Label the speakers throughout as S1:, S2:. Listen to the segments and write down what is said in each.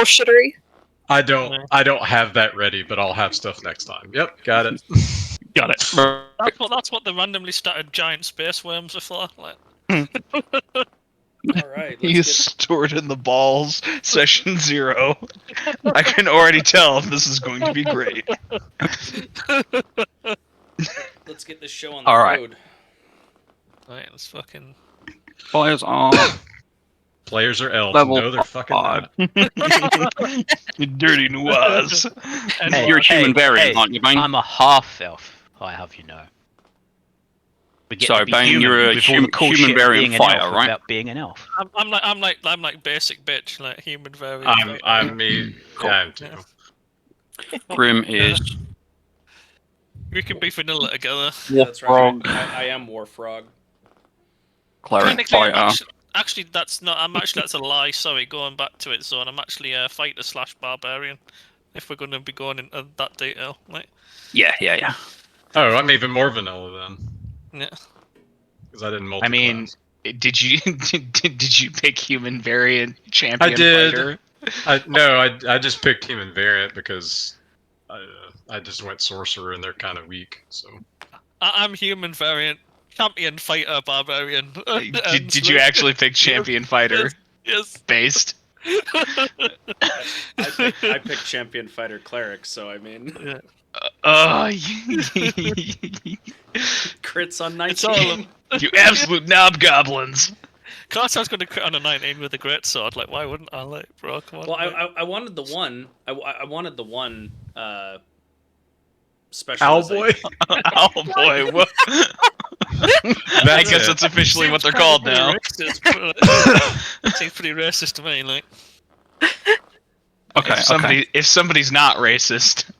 S1: bullshittery.
S2: I don't have that ready, but I'll have stuff next time. Yep, got it.
S3: Got it.
S4: That's what the randomly started giant space worms are for. Like.
S5: All right.
S3: You stored in the balls, session 0. I can already tell this is going to be great.
S5: Let's get this show on the road.
S4: Right, let's fucking.
S3: Players are.
S2: Players are elves.
S3: Level
S2: No, they're fucking
S3: 5.
S2: not.
S3: You dirty noirs.
S4: And
S3: You're a human variant, aren't you, Bane?
S6: I'm a half elf. I have you know.
S3: So, Bane, you're a human variant fighter, right?
S6: Without being an elf.
S4: I'm like basic bitch, like human variant.
S2: I'm me.
S3: Cool.
S2: Yeah, I'm too.
S3: Grim is.
S4: We can be vanilla together.
S5: That's right. I am Warfrog.
S3: Cleric
S4: Technically,
S3: fighter.
S4: actually, that's a lie. Sorry, going back to it, Zone. I'm actually a fighter / barbarian. If we're going to be going into that detail, like.
S3: Yeah.
S2: Oh, I'm even more vanilla then.
S4: Yeah.
S2: Because I didn't multi.
S3: I mean, did you pick human variant champion
S2: I did.
S3: fighter?
S2: I just picked human variant because I just went sorcerer and they're kind of weak. So
S4: I'm human variant champion fighter barbarian.
S3: Did you actually pick champion fighter?
S4: Yes.
S3: Based.
S5: I picked champion fighter cleric, so I mean.
S4: Yeah.
S5: Crits on 19.
S4: It's all of them.
S3: You absolute knob goblins.
S4: Class I was going to crit on a 19 with a great sword. Like, why wouldn't I? Like, bro, come on.
S5: Well, I wanted the one. I wanted the one. Special.
S2: Owlboy.
S3: Owlboy. What? I guess that's officially what they're called now.
S4: Seems pretty racist to me. Like.
S3: Okay. If somebody's not racist,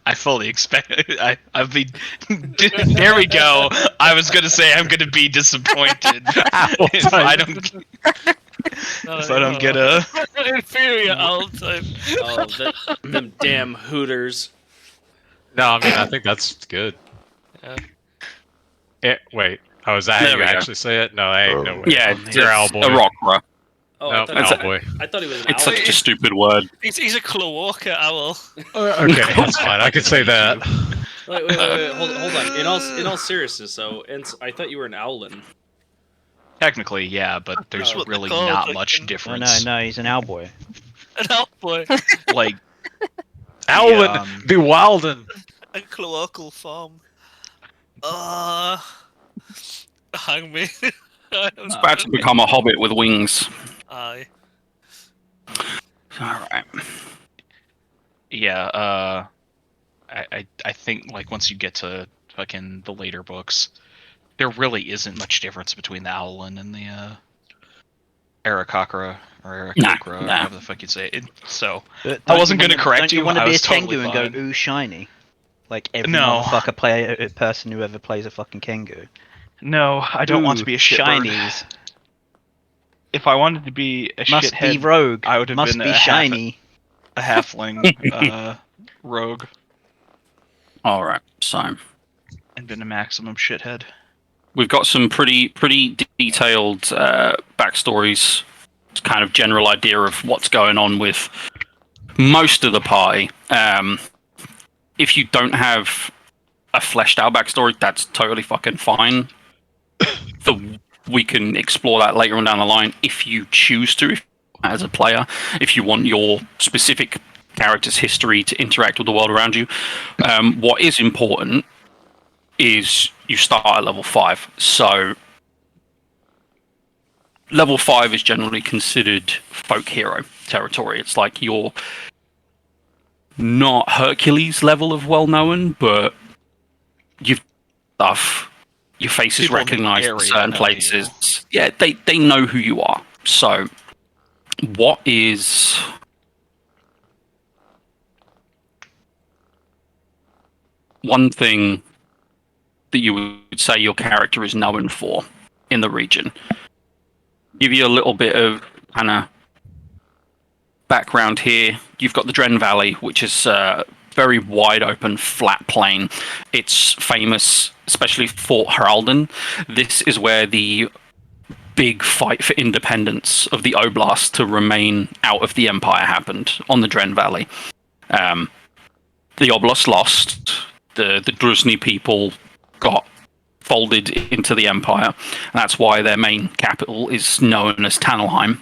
S3: I fully expect. I'll be. There we go. I was gonna say I'm gonna be disappointed if I don't. If I don't get a
S4: inferior owl type.
S5: Oh, them damn Hooters.
S2: No, I mean I think that's good.
S4: Yeah.
S2: Wait. Oh, is that how you actually say it? No, no way.
S3: Yeah,
S2: you're Owlboy.
S3: a rock, bro.
S5: Oh,
S2: No, Owlboy.
S5: I thought he was an
S3: It's
S5: owl.
S3: such a stupid word.
S4: He's a cloaca owl.
S2: Okay, that's fine. I could say that.
S5: Wait, hold on. In all seriousness, though, I thought you were an owlin.
S3: Technically, yeah, but there's
S4: That's what
S3: really
S4: they're called,
S3: not
S4: like,
S3: much
S6: Oh,
S3: difference.
S6: no, he's an owlboy.
S4: An owlboy.
S3: Like,
S2: Owlin, bewilden.
S4: A cloacal form. Hang me.
S3: it's about to become a hobbit with wings.
S4: Aye.
S3: Alright. Yeah, I think, like, once you get to fucking the later books, there really isn't much difference between the Owlin and the, Aarakocra, or Aarakocra, or whatever the fuck you say it. So, I wasn't gonna correct you,
S6: Don't you want to
S3: I
S6: be a
S3: was totally
S6: Tengu and
S3: fine.
S6: go, ooh, shiny? Like every
S3: No.
S6: motherfucker person who ever plays a fucking Kengu.
S3: No, I don't want to be a shitbird.
S6: Shinies.
S3: If I wanted to be a
S6: Must
S3: shithead,
S6: be rogue.
S3: I would have
S6: Must
S3: been
S6: be
S3: a
S6: shiny.
S3: a halfling rogue. Alright, so and been a maximum shithead. We've got some pretty detailed backstories, kind of general idea of what's going on with most of the party. If you don't have a fleshed out backstory, that's totally fucking fine. We can explore that later on down the line if you choose to, as a player, if you want your specific character's history to interact with the world around you. What is important is you start at level 5. So level 5 is generally considered folk hero territory. It's like you're not Hercules level of well-known, but you've stuff. Your face is recognized in certain places. Yeah, they know who you are. So, what is one thing that you would say your character is known for in the region? Give you a little bit of kind of background here. You've got the Dren Valley, which is very wide open, flat plain. It's famous, especially Fort Heraldon. This is where the big fight for independence of the Oblast to remain out of the Empire happened on the Dren Valley. The Oblast lost. The Druzhny people got folded into the Empire. And that's why their main capital is known as Tannelheim,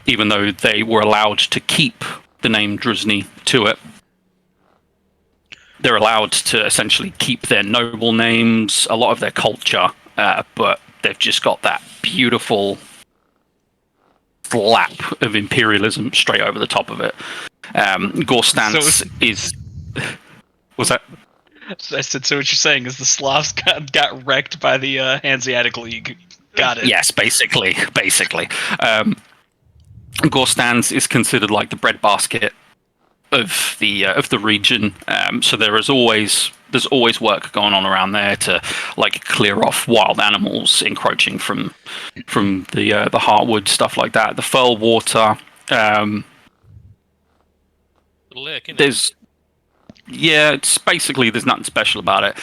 S3: even though they were allowed to keep the name Druzhny to it. They're allowed to essentially keep their noble names, a lot of their culture, but they've just got that beautiful slap of imperialism straight over the top of it. Gorstans is... Was that?
S1: I said, so what you're saying is the Slavs got wrecked by the Hanseatic League. Got it.
S3: Yes, basically. Gorstans is considered like the breadbasket of the region. So there's always work going on around there to like clear off wild animals encroaching from the Heartwood, stuff like that. The Furl Water. It's basically, there's nothing special about it.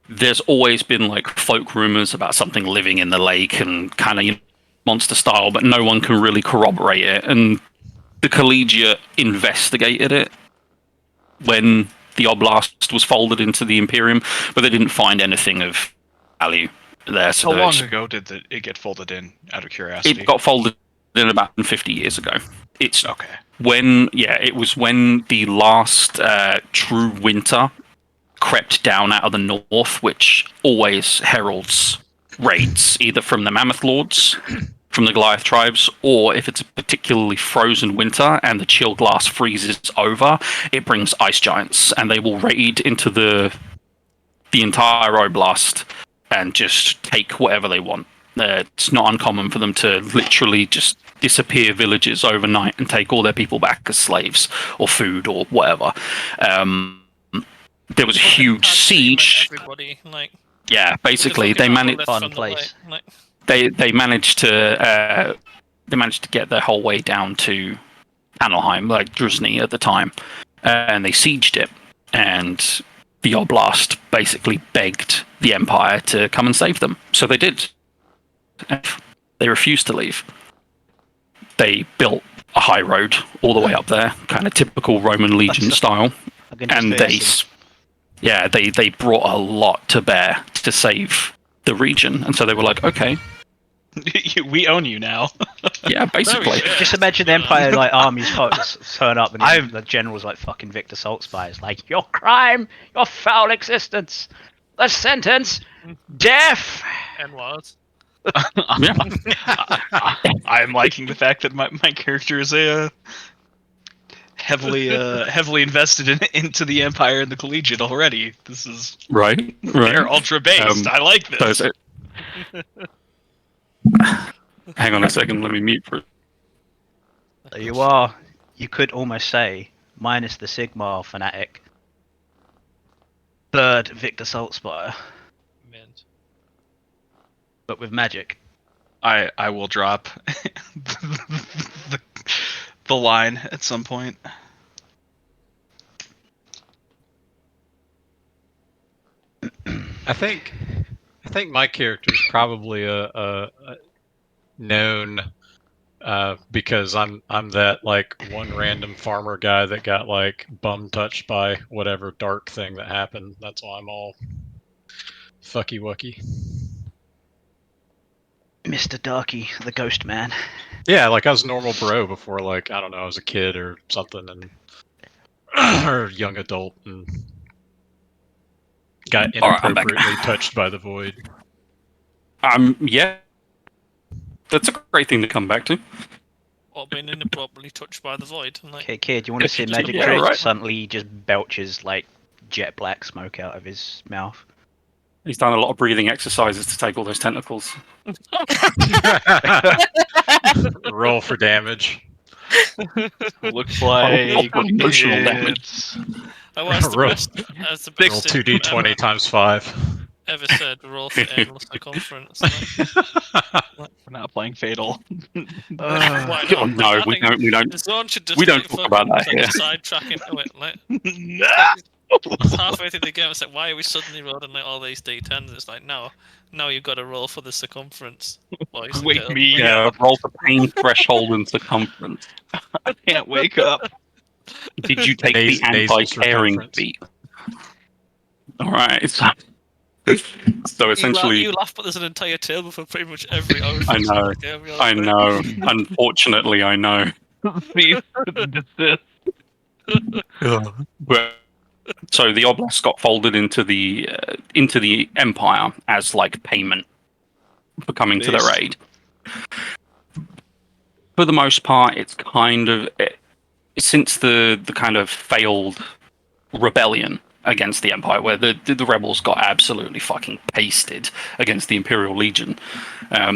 S3: There's always been like folk rumors about something living in the lake and kind of monster style, but no one can really corroborate it. And the Collegiate investigated it when the Oblast was folded into the Imperium, but they didn't find anything of value there. So
S1: how long ago did it get folded in, out of curiosity?
S3: It got folded in about 50 years ago. It's
S1: okay.
S3: It was when the last true winter crept down out of the north, which always heralds raids, either from the Mammoth Lords, from the Goliath tribes, or if it's a particularly frozen winter and the chill glass freezes over, it brings ice giants, and they will raid into the entire Oblast and just take whatever they want. It's not uncommon for them to literally just disappear villages overnight and take all their people back as slaves or food or whatever. There was a huge siege.
S4: Everybody, like,
S3: yeah, basically they managed. They managed to get their whole way down to Tannelheim, like Druzhny at the time, and they sieged it. And the Oblast basically begged the Empire to come and save them, so they did. They refused to leave. They built a high road all the way up there, kind of typical Roman legion style, and they brought a lot to bear to save the region, and so they were like, okay,
S1: we own you now.
S3: Yeah, basically.
S6: Just imagine the Empire like armies turn up and the general's like fucking Victor Saltzpyre. It's like, your crime, your foul existence, the sentence, death.
S4: And what?
S1: I'm liking the fact that my character is a heavily invested into the Empire and the Collegiate already. This is
S3: right.
S1: They're ultra based. I like this.
S3: Hang on a second. Let me mute for.
S6: There you are. You could almost say, minus the Sigmar fanatic, third Victor Saltzpyre. But with magic.
S1: I will drop the line at some point.
S2: I think my character is probably a known because I'm that like one random farmer guy that got like bum touched by whatever dark thing that happened. That's why I'm all fucky wucky.
S6: Mr. Darky, the ghost man.
S2: Yeah, like I was a normal bro before, like, I don't know, I was a kid or something, and or young adult, and got inappropriately touched by the void.
S3: Yeah. That's a great thing to come back to.
S4: Or being inappropriately touched by the void. Like...
S6: Okay, kid, you want to see a magic trick? Right. Suddenly he just belches like jet black smoke out of his mouth.
S3: He's done a lot of breathing exercises to take all those tentacles.
S2: Roll for damage.
S1: Looks like
S3: emotional damage.
S4: Roll
S2: 2d20 times 5.
S4: Ever said roll for endless circumference.
S1: We're not playing Fatal.
S3: No, we don't.
S4: The zone should just
S3: we don't talk about that here.
S4: Sidetrack into it. Like, Halfway through the game, it's like, why are we suddenly rolling like all these d10s? It's like, no, you've got to roll for the circumference, boys. and
S1: Wake
S4: girls.
S1: me
S3: Yeah,
S1: up.
S3: roll the pain threshold and circumference.
S1: I can't wake up.
S3: Did you take the
S2: Nasal
S3: anti-caring
S2: circumference.
S3: feat? All right. So essentially,
S4: you laugh, but there's an entire table for pretty much every orifice.
S3: I know.
S4: in the game, you're
S3: I
S4: like,
S3: know. Unfortunately, I know.
S1: Cease to desist.
S3: But so the oblast got folded into the empire as like payment for coming to their aid. For the most part, it's kind of since the kind of failed rebellion against the empire, where the rebels got absolutely fucking pasted against the Imperial Legion.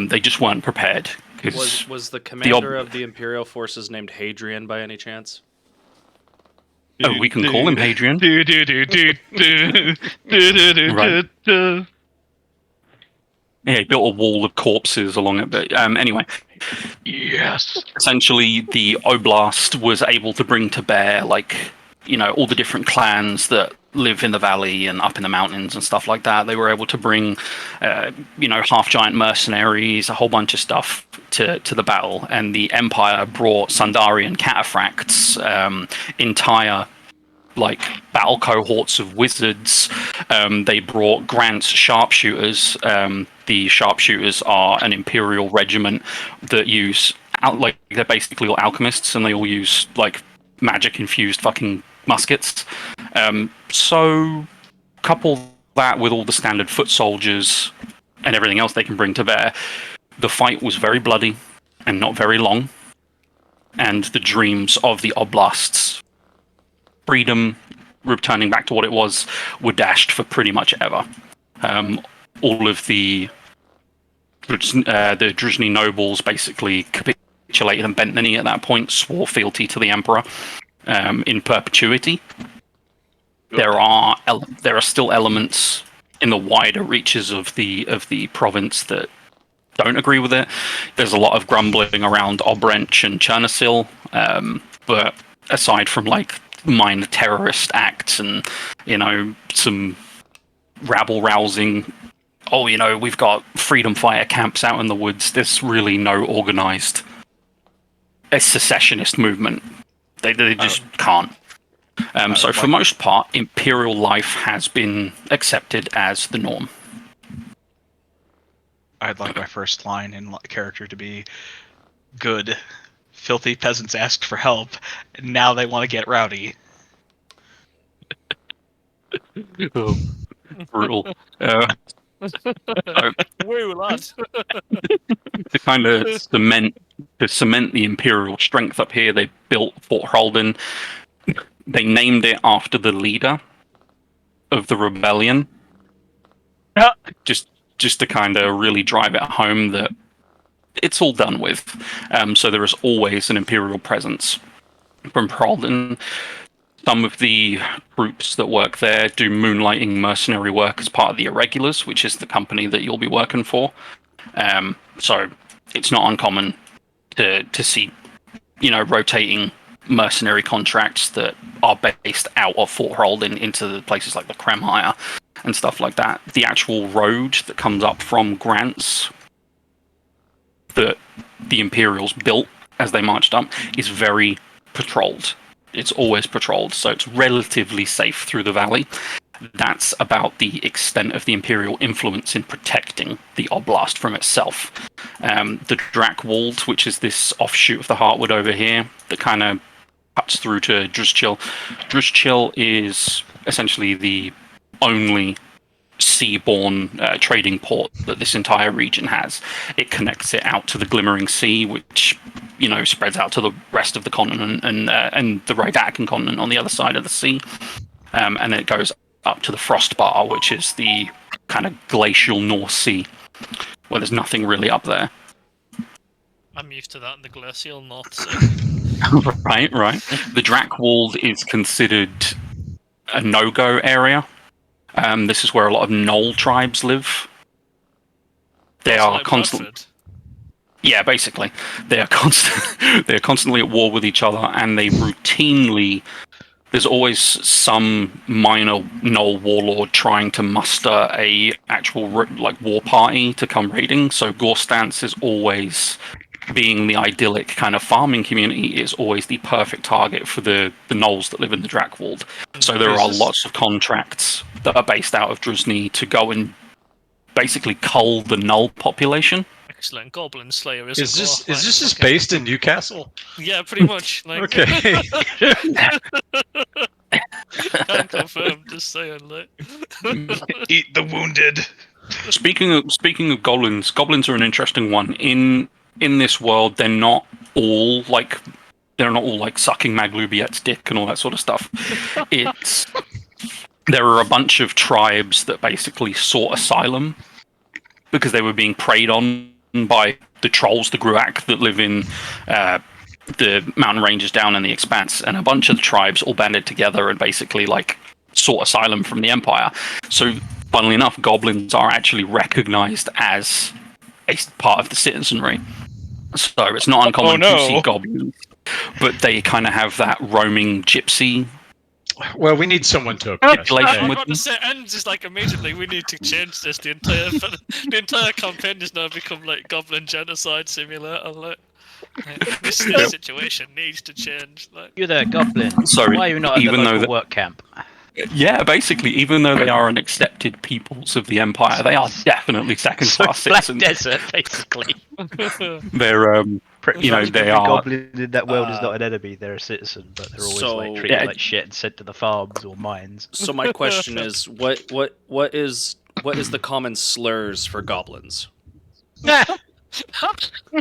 S3: They just weren't prepared.
S5: Was the commander of the Imperial forces named Hadrian by any chance?
S3: Oh, we can call him Hadrian. Right. Yeah, he built a wall of corpses along it. But anyway,
S1: Yes.
S3: essentially the Oblast was able to bring to bear, like, all the different clans that live in the valley and up in the mountains and stuff like that. They were able to bring, half-giant mercenaries, a whole bunch of stuff to the battle. And the Empire brought Sundarian cataphracts, entire battle cohorts of wizards. They brought Grant's sharpshooters. The sharpshooters are an Imperial regiment that use they're basically all alchemists, and they all use magic infused fucking muskets. So couple that with all the standard foot soldiers and everything else they can bring to bear. The fight was very bloody and not very long, and the dreams of the Oblasts, freedom, returning back to what it was, were dashed for pretty much ever. All of the Druzhny nobles basically capitulated and bent the knee at that point, swore fealty to the Emperor in perpetuity. There are still elements in the wider reaches of the province that don't agree with it. There's a lot of grumbling around Obrench and Chernobyl, but aside from minor terrorist acts and some rabble rousing, we've got freedom fighter camps out in the woods, there's really no organized secessionist movement. They just can't. So for most part, Imperial life has been accepted as the norm.
S1: I'd like my first line in character to be good. Filthy peasants asked for help, and now they want to get rowdy.
S3: Brutal.
S4: Woo, lad.
S3: To kind of cement the Imperial strength up here, they built Fort Halden. They named it after the leader of the rebellion. Just to kind of really drive it home that it's all done with. So there is always an Imperial presence from Halden. Some of the groups that work there do moonlighting mercenary work as part of the Irregulars, which is the company that you'll be working for. So it's not uncommon to see, rotating mercenary contracts that are based out of Fort Halden into places like the Kremhire and stuff like that. The actual road that comes up from Grants that the Imperials built as they marched up is very patrolled. It's always patrolled, so it's relatively safe through the valley. That's about the extent of the Imperial influence in protecting the Oblast from itself. The Drakwold, which is this offshoot of the Heartwood over here, that kind of cuts through to Druzhchil. Druzhchil is essentially the only seaborne trading port that this entire region has. It connects it out to the Glimmering Sea, which spreads out to the rest of the continent and the Rhydakan continent on the other side of the sea, and then it goes up to the Frostbar, which is the kind of glacial North Sea, where there's nothing really up there.
S4: I'm used to that in the glacial North Sea.
S3: Right. The Drakwold is considered a no-go area. This is where a lot of Knoll tribes live. They
S4: That's
S3: are
S4: like
S3: constantly...
S4: Bradford.
S3: Yeah, basically. They're constantly at war with each other, and they routinely there's always some minor Gnoll warlord trying to muster a actual like war party to come raiding. So Gorstance is always, being the idyllic kind of farming community, is always the perfect target for the Gnolls that live in the Drakwold. So there are lots of contracts that are based out of Drusni to go and basically cull the Gnoll population.
S4: Excellent. Goblin Slayer
S2: Is this just based in Newcastle?
S4: Yeah, pretty much. Like,
S2: Okay.
S4: Can't confirm, just saying. Like.
S1: Eat the wounded.
S3: Speaking of goblins are an interesting one. In this world, they're not all like sucking Maglubiet's dick and all that sort of stuff. There are a bunch of tribes that basically sought asylum because they were being preyed on by the trolls, the Gruak, that live in the mountain ranges down in the Expanse, and a bunch of the tribes all banded together and basically like sought asylum from the Empire. So, funnily enough, goblins are actually recognized as a part of the citizenry. So it's not uncommon to see goblins, but they kind of have that roaming gypsy.
S2: Well, we need someone to oppress.
S4: I was about to say, and just like immediately, we need to change this. The entire campaign has now become like Goblin Genocide Simulator. Like this situation needs to change. Like.
S6: You're the goblin.
S3: Sorry,
S6: why are you not at the local work camp?
S3: Yeah, basically, even though they are an accepted peoples of the Empire, they are definitely second-class citizens.
S6: Desert, basically.
S3: They're they are.
S6: Goblin in that world is not an enemy; they're a citizen, but they're always like treated like shit and sent to the farms or mines.
S5: So my question is, what is the common slurs for goblins?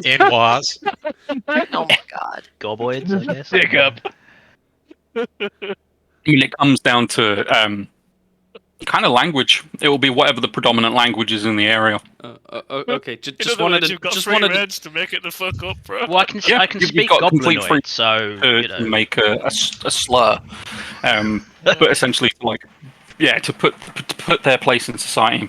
S2: In-laws.
S7: Oh my god.
S6: Goboids, I guess.
S1: Pick up.
S3: I mean, it comes down to kind of language. It will be whatever the predominant language is in the area.
S5: Okay, just wanted
S4: to make it the fuck up, bro.
S6: Well, I can speak Goblinoid, so
S3: to make a slur, but essentially, like, to put their place in society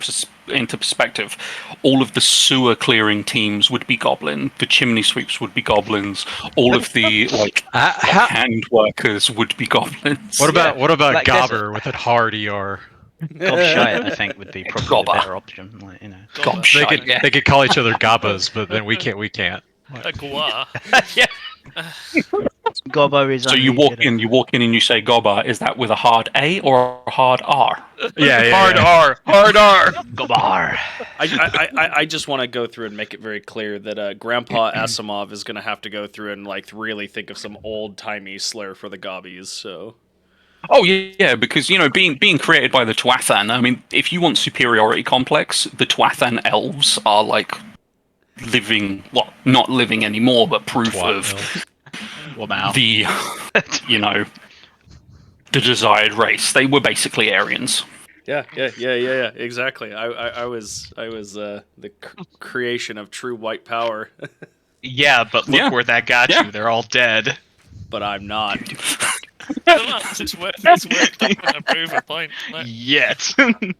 S3: into perspective, all of the sewer clearing teams would be goblin. The chimney sweeps would be goblins. All of the hand workers would be goblins.
S2: What about Gobber with a hard ER?
S6: Gobshite, I think, would be probably a better option. Like,
S3: Gobshite.
S2: They could call each other Gabbas, but then we can't.
S4: A Gua.
S6: Yeah. Gobbo is.
S3: So you walk in and you say Gobba. Is that with a hard A or a hard R?
S2: Yeah.
S1: Hard R.
S6: Gobbar.
S5: I just want to go through and make it very clear that Grandpa Asimov is going to have to go through and like really think of some old timey slur for the gobbies. So.
S3: Oh yeah, because being created by the Tuathan. I mean, if you want superiority complex, the Tuathan elves are like living, well, not living anymore, but proof of the the desired race. They were basically Aryans.
S5: Yeah, exactly. I was the creation of true white power.
S1: Yeah, but look where that got you. They're all dead.
S5: But I'm not.
S4: It's worked up to prove a point. Like.
S1: Yet.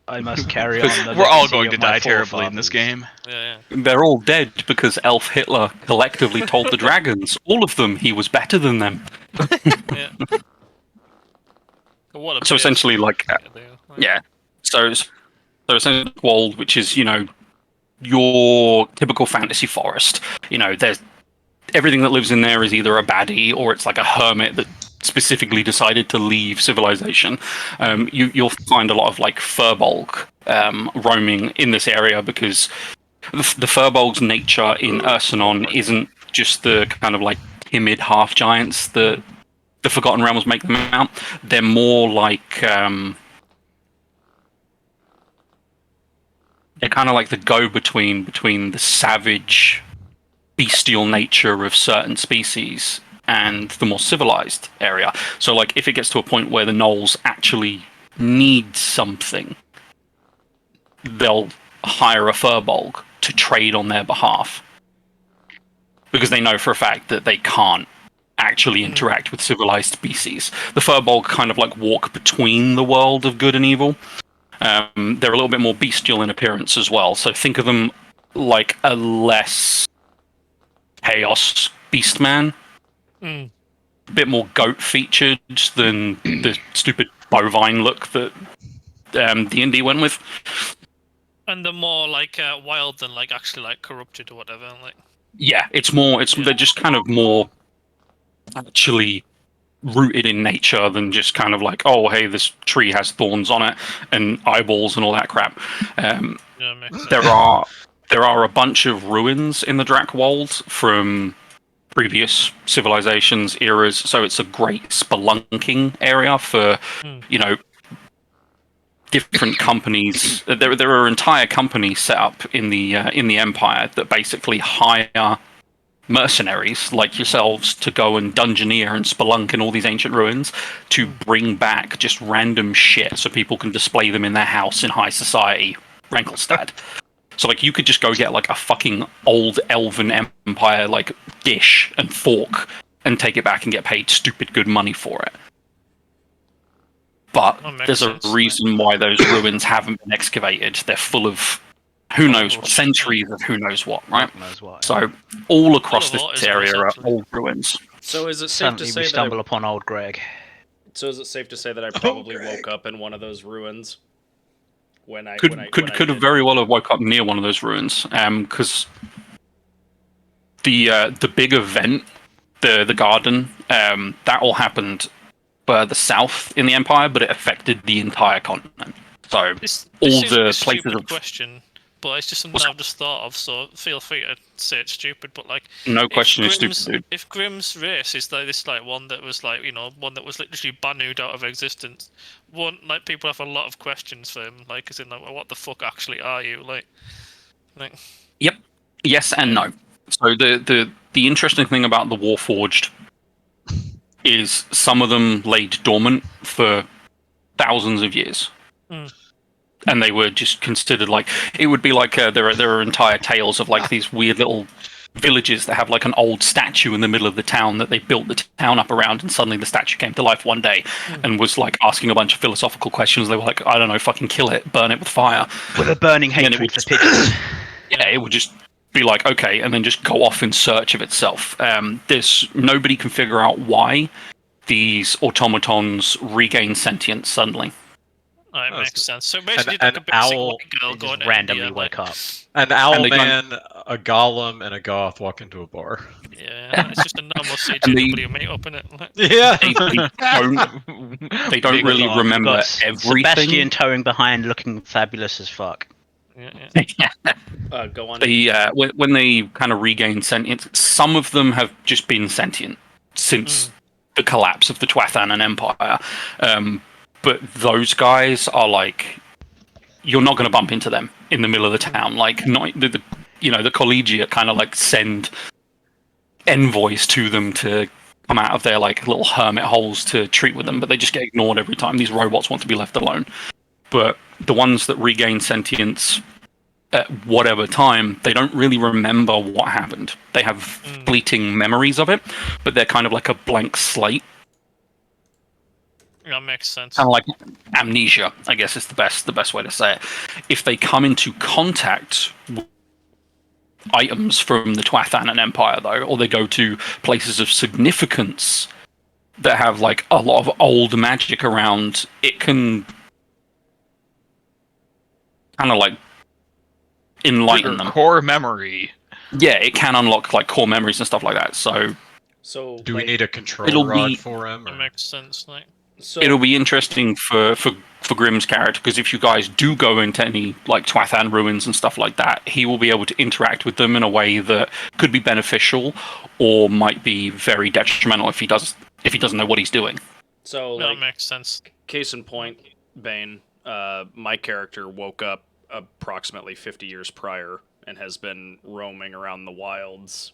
S6: I must carry on.
S1: We're all going to die terribly in this game.
S4: Yeah.
S3: They're all dead because Elf Hitler collectively told the dragons, all of them, he was better than them.
S4: Yeah.
S3: So essentially, So essentially, Wold, which is your typical fantasy forest. There's everything that lives in there is either a baddie or it's like a hermit that specifically decided to leave civilization. You'll find a lot of like Furbolg roaming in this area because the Furbolg's nature in Ursanon isn't just the kind of like timid half giants that the Forgotten Realms make them out. They're more like they're kind of like the go-between between the savage, bestial nature of certain species and the more civilized area. So, like, if it gets to a point where the Gnolls actually need something, they'll hire a Furbolg to trade on their behalf. Because they know for a fact that they can't actually interact with civilized species. The Furbolg kind of like walk between the world of good and evil. They're a little bit more bestial in appearance as well. So think of them like a less chaos beastman. bit more goat featured than the stupid bovine look that D&D went with.
S4: And they're more like wild than like actually like corrupted or whatever. Like
S3: Yeah, it's more. They're just kind of more actually rooted in nature than just kind of like, oh, hey, this tree has thorns on it and eyeballs and all that crap. There are a bunch of ruins in the Drakwold from previous civilizations, eras, so it's a great spelunking area for, different companies. There are entire companies set up in the Empire that basically hire mercenaries like yourselves to go and dungeoneer and spelunk in all these ancient ruins to bring back just random shit so people can display them in their house in high society, Rankelstad. So like you could just go get like a fucking old elven empire like dish and fork and take it back and get paid stupid good money for it. But there's a reason why those ruins haven't been excavated. They're full of who knows, centuries of who knows what, right?
S6: Knows what,
S3: so all across this area are old ruins.
S5: So is it safe to say
S6: we stumble upon old Greg?
S5: So is it safe to say that I probably woke up in one of those ruins?
S3: Could have very well have woke up near one of those ruins, because the big event, the garden, that all happened further south in the Empire, but it affected the entire continent. So
S4: this
S3: all
S4: is
S3: the
S4: a
S3: places
S4: stupid
S3: of
S4: question, but it's just something I've just thought of. So feel free to say it's stupid, but like
S3: no question is stupid, dude.
S4: If Grimm's race is like this, like one that was like one that was literally banished out of existence, like people have a lot of questions for him, like as in like, what the fuck actually are you, like.
S3: Yep. Yes and no. So the interesting thing about the Warforged is some of them laid dormant for thousands of years. And they were just considered like, it would be like there are entire tales of like these weird little villages that have like an old statue in the middle of the town that they built the town up around, and suddenly the statue came to life one day and was like asking a bunch of philosophical questions. They were like, I don't know, fucking kill it, burn it with fire.
S6: With a burning hatred for pigeons.
S3: Yeah, it would just be like, okay, and then just go off in search of itself. Nobody can figure out why these automatons regain sentience suddenly.
S4: That makes sense. So basically, like a basic
S2: owl
S4: girl going
S6: randomly wake up.
S2: An owl man, a golem, and a goth walk into a bar.
S4: Yeah, it's just a normal CJW meet-up, isn't it?
S2: Yeah.
S3: They don't really remember everything.
S6: Sebastian towing behind, looking fabulous as fuck.
S5: Go on.
S3: When they kind of regain sentience, some of them have just been sentient since the collapse of the Twathanan Empire. But those guys are like, you're not going to bump into them in the middle of the town. Like, not the collegiate kind of like send envoys to them to come out of their like little hermit holes to treat with them, but they just get ignored every time. These robots want to be left alone. But the ones that regain sentience at whatever time, they don't really remember what happened. They have fleeting memories of it, but they're kind of like a blank slate.
S4: That makes sense.
S3: Kind of like amnesia, I guess is the best way to say it. If they come into contact with items from the Twathanan Empire, though, or they go to places of significance that have like a lot of old magic around, it can kind of like enlighten them.
S1: Core memory.
S3: Yeah, it can unlock like core memories and stuff like that. So
S2: do we need a control rod for him?
S4: That makes sense. Like,
S3: it'll be interesting for Grimm's character, because if you guys do go into any like Twathan ruins and stuff like that, he will be able to interact with them in a way that could be beneficial or might be very detrimental if he doesn't know what he's doing.
S5: So
S4: that makes sense.
S5: Case in point, Bane, my character woke up approximately 50 years prior and has been roaming around the wilds.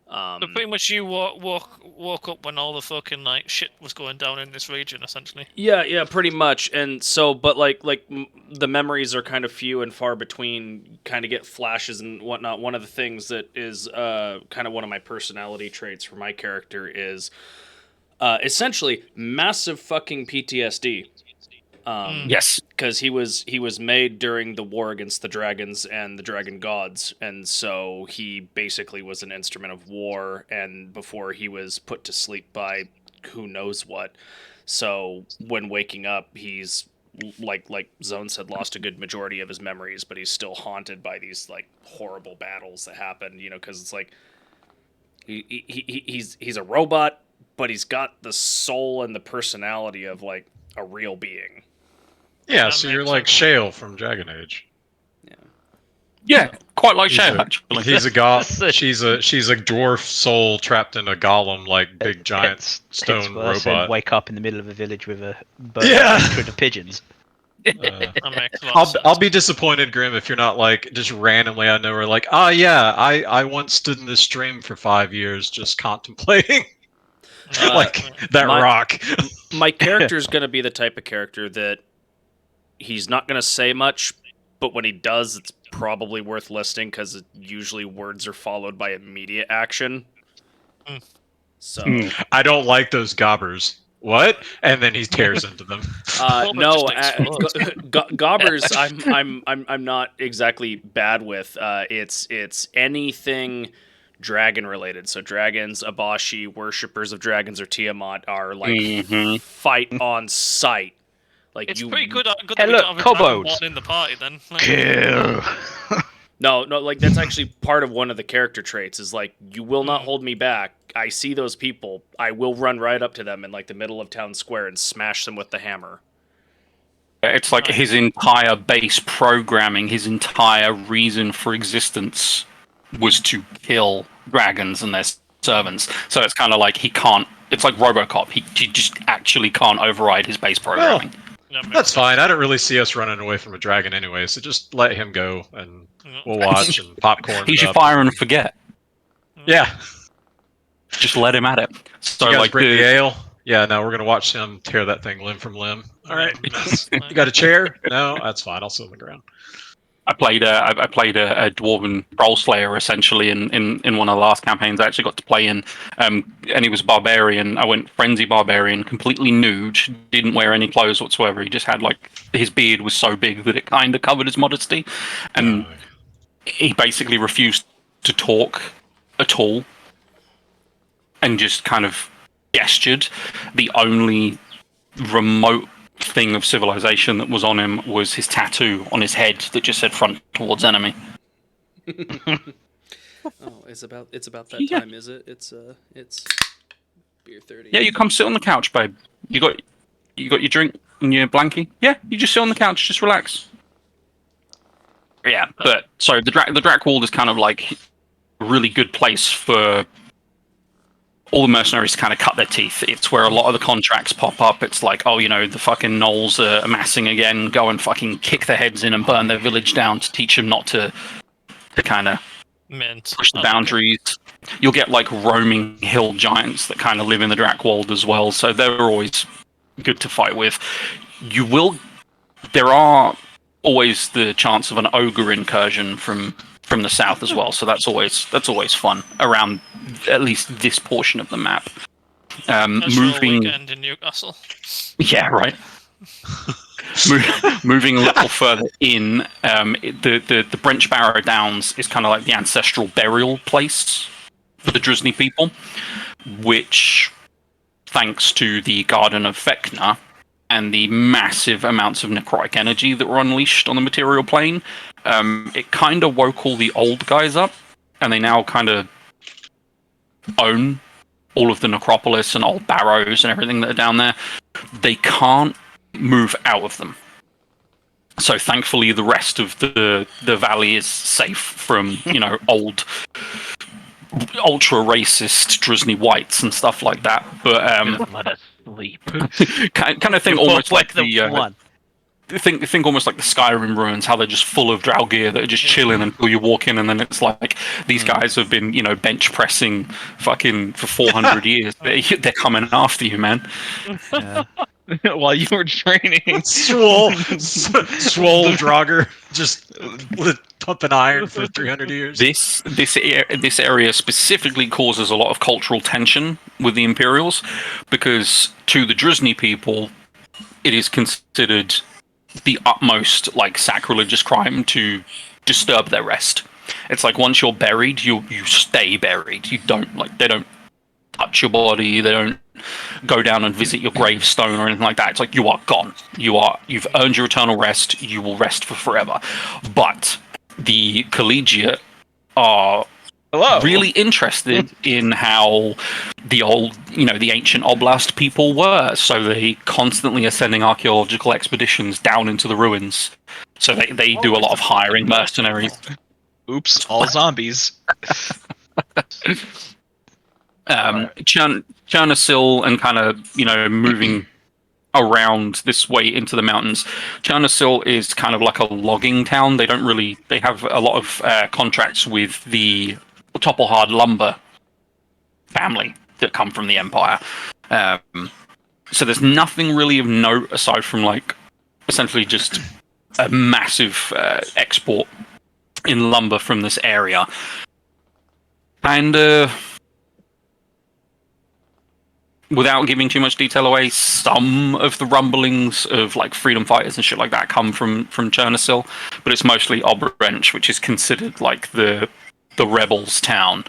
S4: So pretty much you woke up when all the fucking like shit was going down in this region, essentially.
S5: Yeah, pretty much. And so, but like the memories are kind of few and far between. Kind of get flashes and whatnot. One of the things that is kind of one of my personality traits for my character is essentially massive fucking PTSD.
S3: Yes,
S5: because he was made during the war against the dragons and the dragon gods, and so he basically was an instrument of war. And before he was put to sleep by who knows what, so when waking up, he's like Zone said, lost a good majority of his memories, but he's still haunted by these like horrible battles that happened. You know, because it's like he's a robot, but he's got the soul and the personality of like a real being.
S2: Yeah, so you're like Shale from Dragon Age.
S3: Yeah, quite like
S2: He's
S3: Shale,
S2: a-
S3: actually.
S2: He's a she's a dwarf soul trapped in a golem like big giant stone
S6: worse than
S2: robot.
S6: wake up in the middle of a village with a bird
S2: Yeah.
S6: with the pigeons.
S4: That makes a lot of sense.
S2: I'll be disappointed, Grim, if you're not like just randomly out of nowhere like, I once stood in this stream for 5 years just contemplating like that rock.
S5: My character's gonna be the type of character that he's not gonna say much, but when he does, it's probably worth listening because usually words are followed by immediate action. So
S2: I don't like those gobbers. What? And then he tears into them.
S5: no, gobbers. I'm not exactly bad with. It's anything dragon related. So dragons, Abashi, worshippers of dragons, or Tiamat are like fight on sight. Like
S4: It's
S5: you,
S4: pretty good. Good
S6: Hey,
S4: that we
S6: look,
S4: don't have a dragon
S6: Kobos.
S4: born in the party then. Like,
S6: Kill.
S5: No, like that's actually part of one of the character traits is like you will not hold me back. I see those people, I will run right up to them in like the middle of town square and smash them with the hammer.
S3: It's like his entire base programming, his entire reason for existence was to kill dragons and their servants. So it's kind of like he can't. It's like RoboCop. He just actually can't override his base programming.
S2: That's fine. I don't really see us running away from a dragon anyway, so just let him go and we'll watch and popcorn.
S3: He
S2: it
S3: should
S2: up.
S3: fire and forget.
S2: Yeah.
S3: Just let him at it. So
S2: You guys
S3: like
S2: bring the ale? Yeah, no, we're gonna watch him tear that thing limb from limb. All right. You got a chair? No, that's fine. I'll sit on the ground.
S3: I played a dwarven role slayer essentially in one of the last campaigns I actually got to play in, and he was a barbarian. I went frenzy barbarian, completely nude, didn't wear any clothes whatsoever. He just had like his beard was so big that it kind of covered his modesty, and he basically refused to talk at all, and just kind of gestured. The only remote thing of civilization that was on him was his tattoo on his head that just said "front towards enemy."
S5: Oh, it's about that time, is it? It's beer 30.
S3: Yeah, you come sit on the couch, babe. You got your drink and your blankie. Yeah, you just sit on the couch, just relax. Yeah, but so the Drakworld is kind of like a really good place for all the mercenaries to kind of cut their teeth. It's where a lot of the contracts pop up. It's like, oh, the fucking gnolls are amassing again. Go and fucking kick their heads in and burn their village down to teach them not to kind of push the boundaries. You'll get like roaming hill giants that kind of live in the Drakworld as well. So they're always good to fight with. There are always the chance of an ogre incursion from the south as well, so that's always fun around at least this portion of the map. Moving
S4: weekend in Newcastle.
S3: Yeah, right. Moving a little further in, the Brench Barrow Downs is kind of like the ancestral burial place for the Drisney people, which, thanks to the Garden of Vecna and the massive amounts of necrotic energy that were unleashed on the material plane, it kind of woke all the old guys up, and they now kind of own all of the necropolis and old barrows and everything that are down there. They can't move out of them. So thankfully the rest of the valley is safe from, old ultra racist Drisney whites and stuff like that. But
S6: Let us sleep.
S3: kind of thing, almost like the think almost like the Skyrim ruins, how they're just full of Draugr that are just chilling until you walk in, and then it's like these guys have been, bench pressing fucking for 400 years. They're coming after you, man.
S1: Yeah. While you were training,
S2: swole Draugr just pumping iron for 300 years.
S3: This area specifically causes a lot of cultural tension with the Imperials, because to the Drisney people, it is considered the utmost like sacrilegious crime to disturb their rest. It's like once you're buried, you stay buried. You don't they don't touch your body. They don't go down and visit your gravestone or anything like that. It's like you are gone. You've earned your eternal rest. You will rest for forever. But the collegiate are really interested in how the old, the ancient Oblast people were. So they constantly are sending archaeological expeditions down into the ruins. So they do a lot of hiring mercenaries.
S1: Oops, all zombies.
S3: Chernobyl and kind of, moving around this way into the mountains. Chernobyl is kind of like a logging town. They have a lot of contracts with the Toppelhard lumber family that come from the Empire. So there's nothing really of note aside from essentially just a massive export in lumber from this area. And without giving too much detail away, some of the rumblings of freedom fighters and shit like that come from Chernobyl, but it's mostly Obrench, which is considered the rebels town.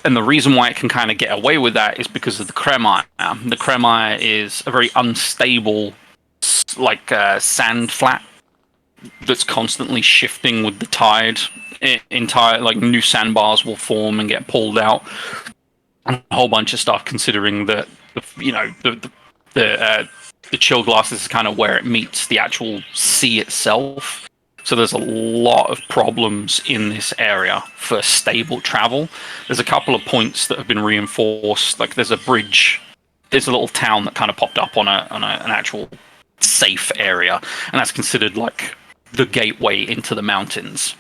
S3: And the reason why it can kind of get away with that is because of the Kremai. The Kremai is a very unstable sand flat that's constantly shifting with the tide. New sandbars will form and get pulled out. A whole bunch of stuff, considering that the chill glasses is kind of where it meets the actual sea itself. So there's a lot of problems in this area for stable travel. There's a couple of points that have been reinforced. There's a bridge. There's a little town that kind of popped up on an actual safe area, and that's considered the gateway into the mountains.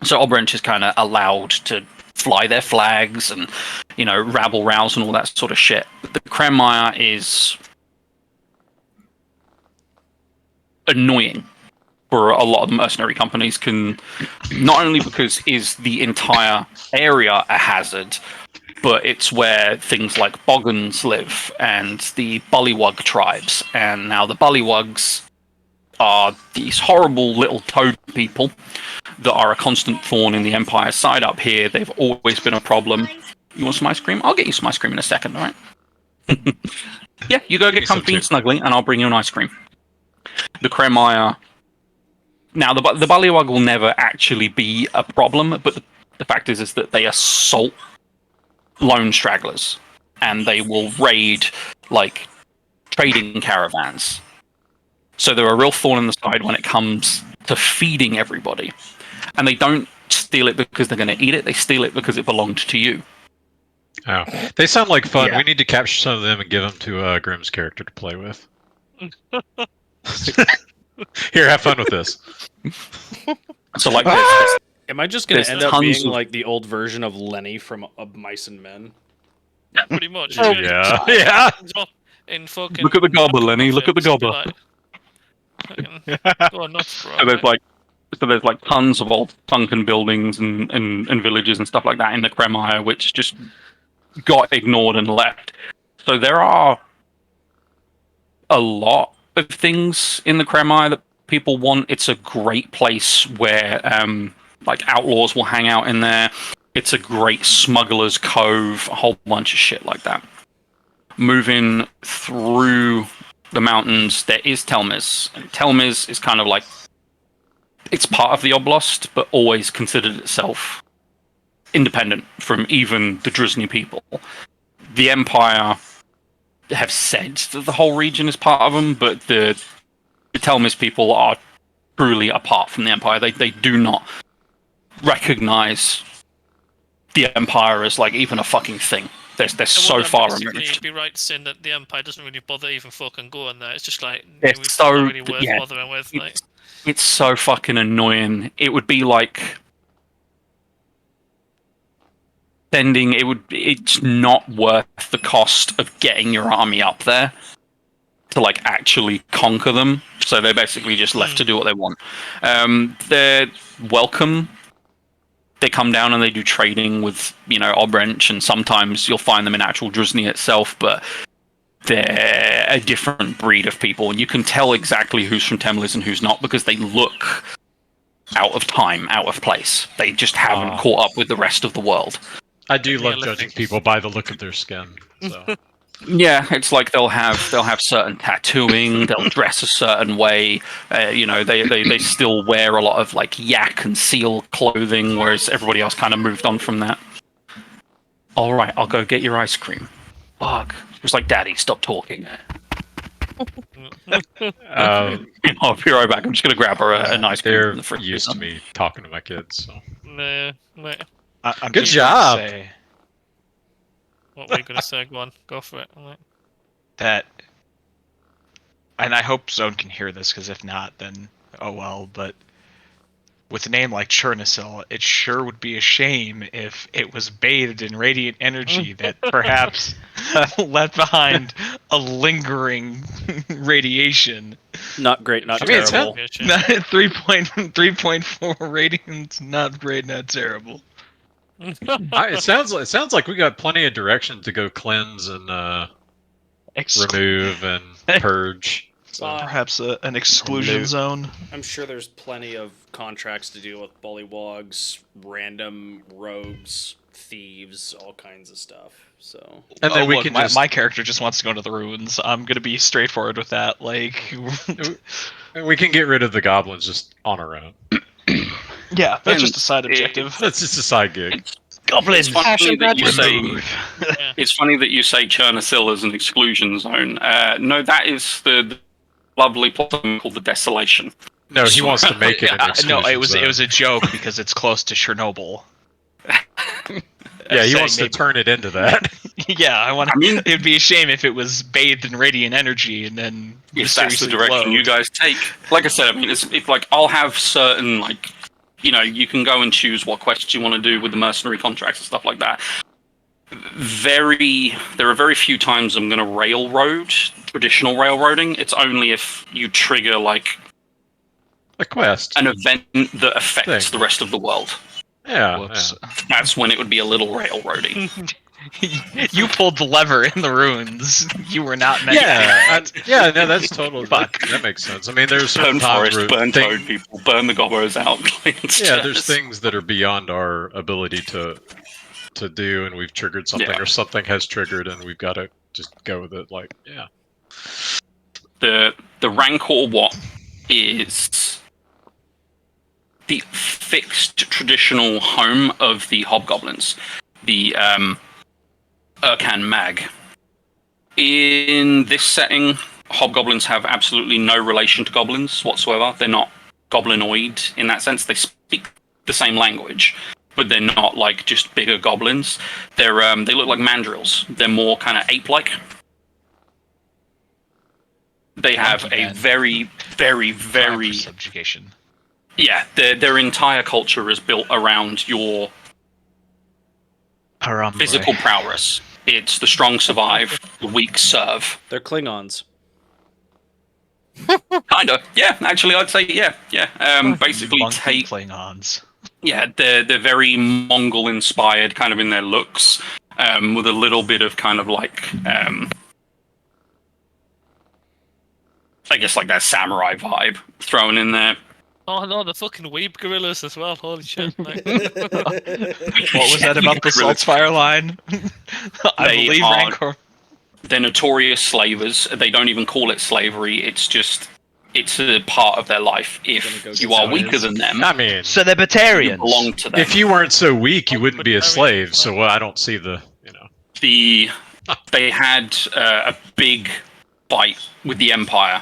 S3: So Obrench is kind of allowed to fly their flags and rabble rouse and all that sort of shit. But the Kremire is annoying for a lot of the mercenary companies, not only because is the entire area a hazard, but it's where things like Boggans live and the Bullywug tribes. And now the Bullywugs are these horrible little toad people that are a constant thorn in the Empire's side up here. They've always been a problem. You want some ice cream? I'll get you some ice cream in a second, all right? Yeah, you go get comfy and snuggly, and I'll bring you an ice cream. The Kremire... Now, the Bullywug will never actually be a problem, but the fact is that they assault lone stragglers, and they will raid, trading caravans. So they're a real thorn in the side when it comes to feeding everybody. And they don't steal it because they're going to eat it, they steal it because it belonged to you.
S2: Oh, they sound like fun. Yeah. We need to capture some of them and give them to Grimm's character to play with. Here, have fun with this.
S3: So
S5: am I just going to end up being the old version of Lenny from Mice and Men?
S4: Yeah, pretty much.
S2: Oh, yeah.
S4: In fucking
S3: look at the gobbler, Lenny. Look at the gobbler. So there's tons of old sunken buildings and villages and stuff like that in the Kremire, which just got ignored and left. So there are a lot of things in the Kremire that people want. It's a great place where outlaws will hang out in there. It's a great smuggler's cove, a whole bunch of shit like that. Moving through the mountains, there is Telmiz. And Telmiz is kind of it's part of the Oblast, but always considered itself independent from even the Druzhny people. The Empire have said that the whole region is part of them, but the Telmiz people are truly apart from the Empire. They do not recognize the Empire as even a fucking thing. They're so far removed.
S4: You'd be right saying that the Empire doesn't really bother even fucking going there. It's just
S3: it's so
S4: not really worth bothering with.
S3: It's so fucking annoying. It would be it's not worth the cost of getting your army up there to actually conquer them. So they're basically just left to do what they want. They're welcome. They come down and they do trading with, Obrench, and sometimes you'll find them in actual Druzhny itself, but they're a different breed of people, and you can tell exactly who's from Temlis and who's not because they look out of time, out of place. They just haven't caught up with the rest of the world.
S2: I do love judging people by the look of their skin. So.
S3: Yeah, it's like they'll have certain tattooing, they'll dress a certain way. They still wear a lot of like yak and seal clothing, whereas everybody else kind of moved on from that. All right, I'll go get your ice cream. Fuck. It was like, Daddy, stop talking. I'll be right back. I'm just gonna grab her an ice cream from the fridge.
S2: They're used to me talking to my kids. So.
S4: Nah.
S1: I'm
S2: Good
S1: just
S2: job.
S1: gonna say
S4: What were you gonna say? Go on, go for it.
S1: that, and I hope Zone can hear this, because if not, then oh well. But with a name like Chernobyl, it sure would be a shame if it was bathed in radiant energy that perhaps left behind a lingering radiation.
S5: Not great, not terrible.
S1: 3.4 radiant, not great, not terrible.
S2: It sounds like we got plenty of direction to go cleanse and remove and purge. So.
S1: Perhaps an exclusion zone.
S5: I'm sure there's plenty of contracts to deal with bullywugs, random rogues, thieves, all kinds of stuff. So.
S2: And then we can
S1: my character just wants to go to the ruins. I'm gonna be straightforward with that. Like,
S2: we can get rid of the goblins just on our own.
S1: Yeah, that's just a side objective.
S2: That's just a side gig.
S6: Goblins.
S3: It's funny that you say. It's funny that you say Chernobyl as an exclusion zone. No, that is the lovely place called the Desolation.
S2: No, he wants to make it an exclusion
S1: No, it was
S2: zone.
S1: it was a joke because it's close to Chernobyl.
S2: Yeah, he wants to turn it into that.
S1: Yeah, I mean, it would be a shame if it was bathed in radiant energy and then
S3: if that's the direction
S1: glowed.
S3: you guys take. Like I said, I mean, it's like I'll have certain like. You can go and choose what quests you want to do with the mercenary contracts and stuff like that. There are very few times I'm going to railroad, traditional railroading. It's only if you trigger, like,
S2: a quest.
S3: An event that affects the rest of the world.
S2: Yeah.
S3: That's when it would be a little railroading.
S1: You pulled the lever in the ruins. You were not meant to.
S2: No, that's totally that makes sense. I mean, there's certain
S3: burn
S2: times
S3: forest, burn toad people, burn the gobbos out.
S2: There's things that are beyond our ability to do, and we've triggered something, or something has triggered, and we've got to just go with it. Like,
S3: the Rancor what is the fixed traditional home of the hobgoblins, the Urkan Mag. In this setting, hobgoblins have absolutely no relation to goblins whatsoever. They're not goblinoid in that sense. They speak the same language, but they're not like just bigger goblins. They look like mandrills. They're more kind of ape-like. They have a very, very, very
S1: subjugation.
S3: Yeah, their entire culture is built around your physical prowess. It's the strong survive, the weak serve.
S5: They're Klingons.
S3: Kinda, yeah. Actually, I'd say yeah. Basically, take
S1: Klingons.
S3: Yeah, they're very Mongol-inspired, kind of in their looks, with a little bit of kind of like, I guess like that samurai vibe thrown in there.
S4: Oh no, the fucking weeb gorillas as well. Holy shit! Like.
S1: What was that about the Saltzfire line? I believe Rancor.
S3: They're notorious slavers. They don't even call it slavery. It's a part of their life. If you are weaker than them,
S2: I mean,
S6: so they're Batarians.
S3: You belong to them.
S2: If you weren't so weak, you wouldn't be a slave. So I don't see
S3: They had a big fight with the Empire,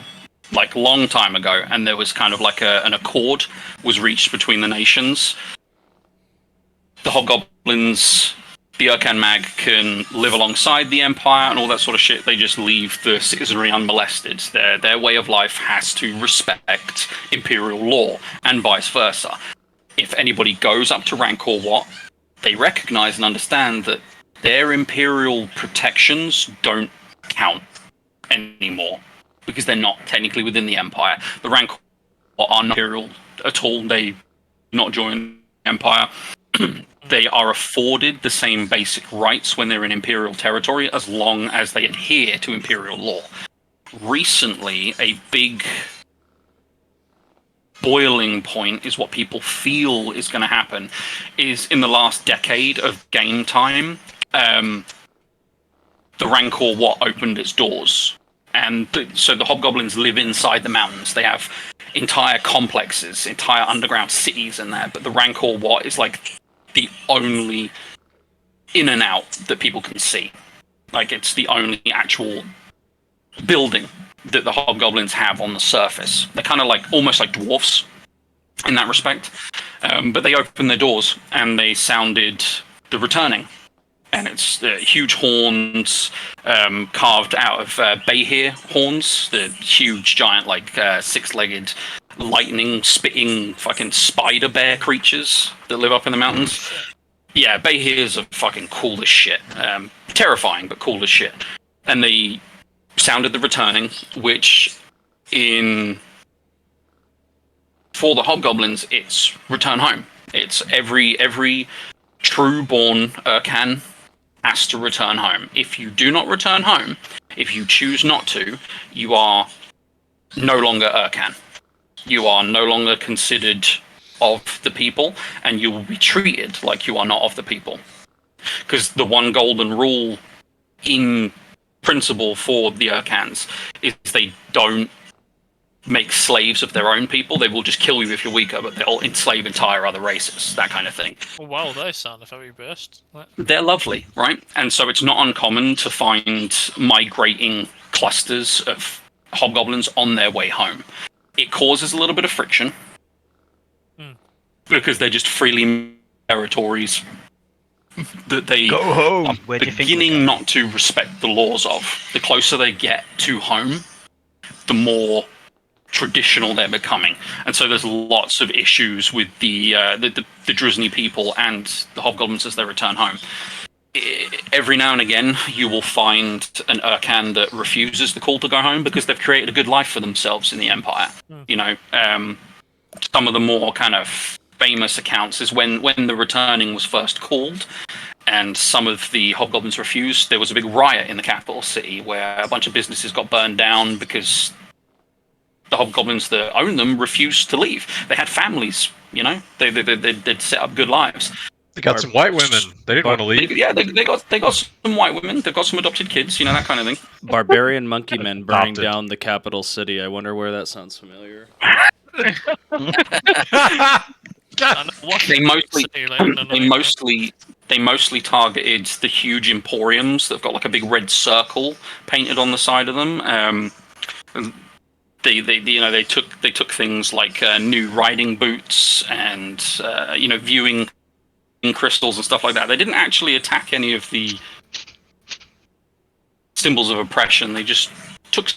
S3: like long time ago, and there was kind of like an accord was reached between the nations. The hobgoblins, the Urkan Mag, can live alongside the Empire and all that sort of shit. They just leave the citizenry unmolested. Their way of life has to respect Imperial law, and vice versa. If anybody goes up to Rancor Wat, they recognize and understand that their Imperial protections don't count anymore, because they're not technically within the Empire. The Rancor are not Imperial at all. They do not join the Empire. they are afforded the same basic rights when they're in Imperial territory as long as they adhere to Imperial law. Recently, a big boiling point is what people feel is going to happen is in the last decade of game time, the Rancor Wat opened its doors. And so the Hobgoblins live inside the mountains. They have entire complexes, entire underground cities in there. But the Rancor Wat is like the only in and out that people can see. Like it's the only actual building that the Hobgoblins have on the surface. They're kind of like almost like dwarfs in that respect. But they opened their doors and they sounded the returning. And it's huge horns carved out of Behir horns, the huge giant like six-legged lightning spitting fucking spider bear creatures that live up in the mountains. Yeah, Behirs are fucking cool as shit. Terrifying, but cool as shit. And they sounded the returning, which for the Hobgoblins, it's return home. It's every true-born Urkan has to return home. If you do not return home, if you choose not to, you are no longer Urkan. You are no longer considered of the people, and you will be treated like you are not of the people. Because the one golden rule in principle for the Urkans is they don't make slaves of their own people. They will just kill you if you're weaker, but they'll enslave entire other races, that kind of thing.
S4: Oh, wow, they sound very burst.
S3: They're lovely, right? And so it's not uncommon to find migrating clusters of Hobgoblins on their way home. It causes a little bit of friction because they're just freely territories that they
S6: go home.
S3: are beginning not to respect the laws of. The closer they get to home, the more traditional they're becoming, and so there's lots of issues with the Drizni people and the Hobgoblins as they return home. Every now and again, you will find an Urkan that refuses the call to go home because they've created a good life for themselves in the Empire. You know, some of the more kind of famous accounts is when the returning was first called, and some of the Hobgoblins refused. There was a big riot in the capital city where a bunch of businesses got burned down because the Hobgoblins that own them refused to leave. They had families, you know. They'd set up good lives.
S2: They got some white women. They didn't want to leave.
S3: They got some white women. They've got some adopted kids, you know, that kind of thing.
S5: Barbarian monkey men burning down the capital city. I wonder where that sounds familiar. They mostly targeted the huge emporiums that've got like a big red circle painted on the side of them. They took things like new riding boots and viewing crystals and stuff like that. They didn't actually attack any of the symbols of oppression. They just took.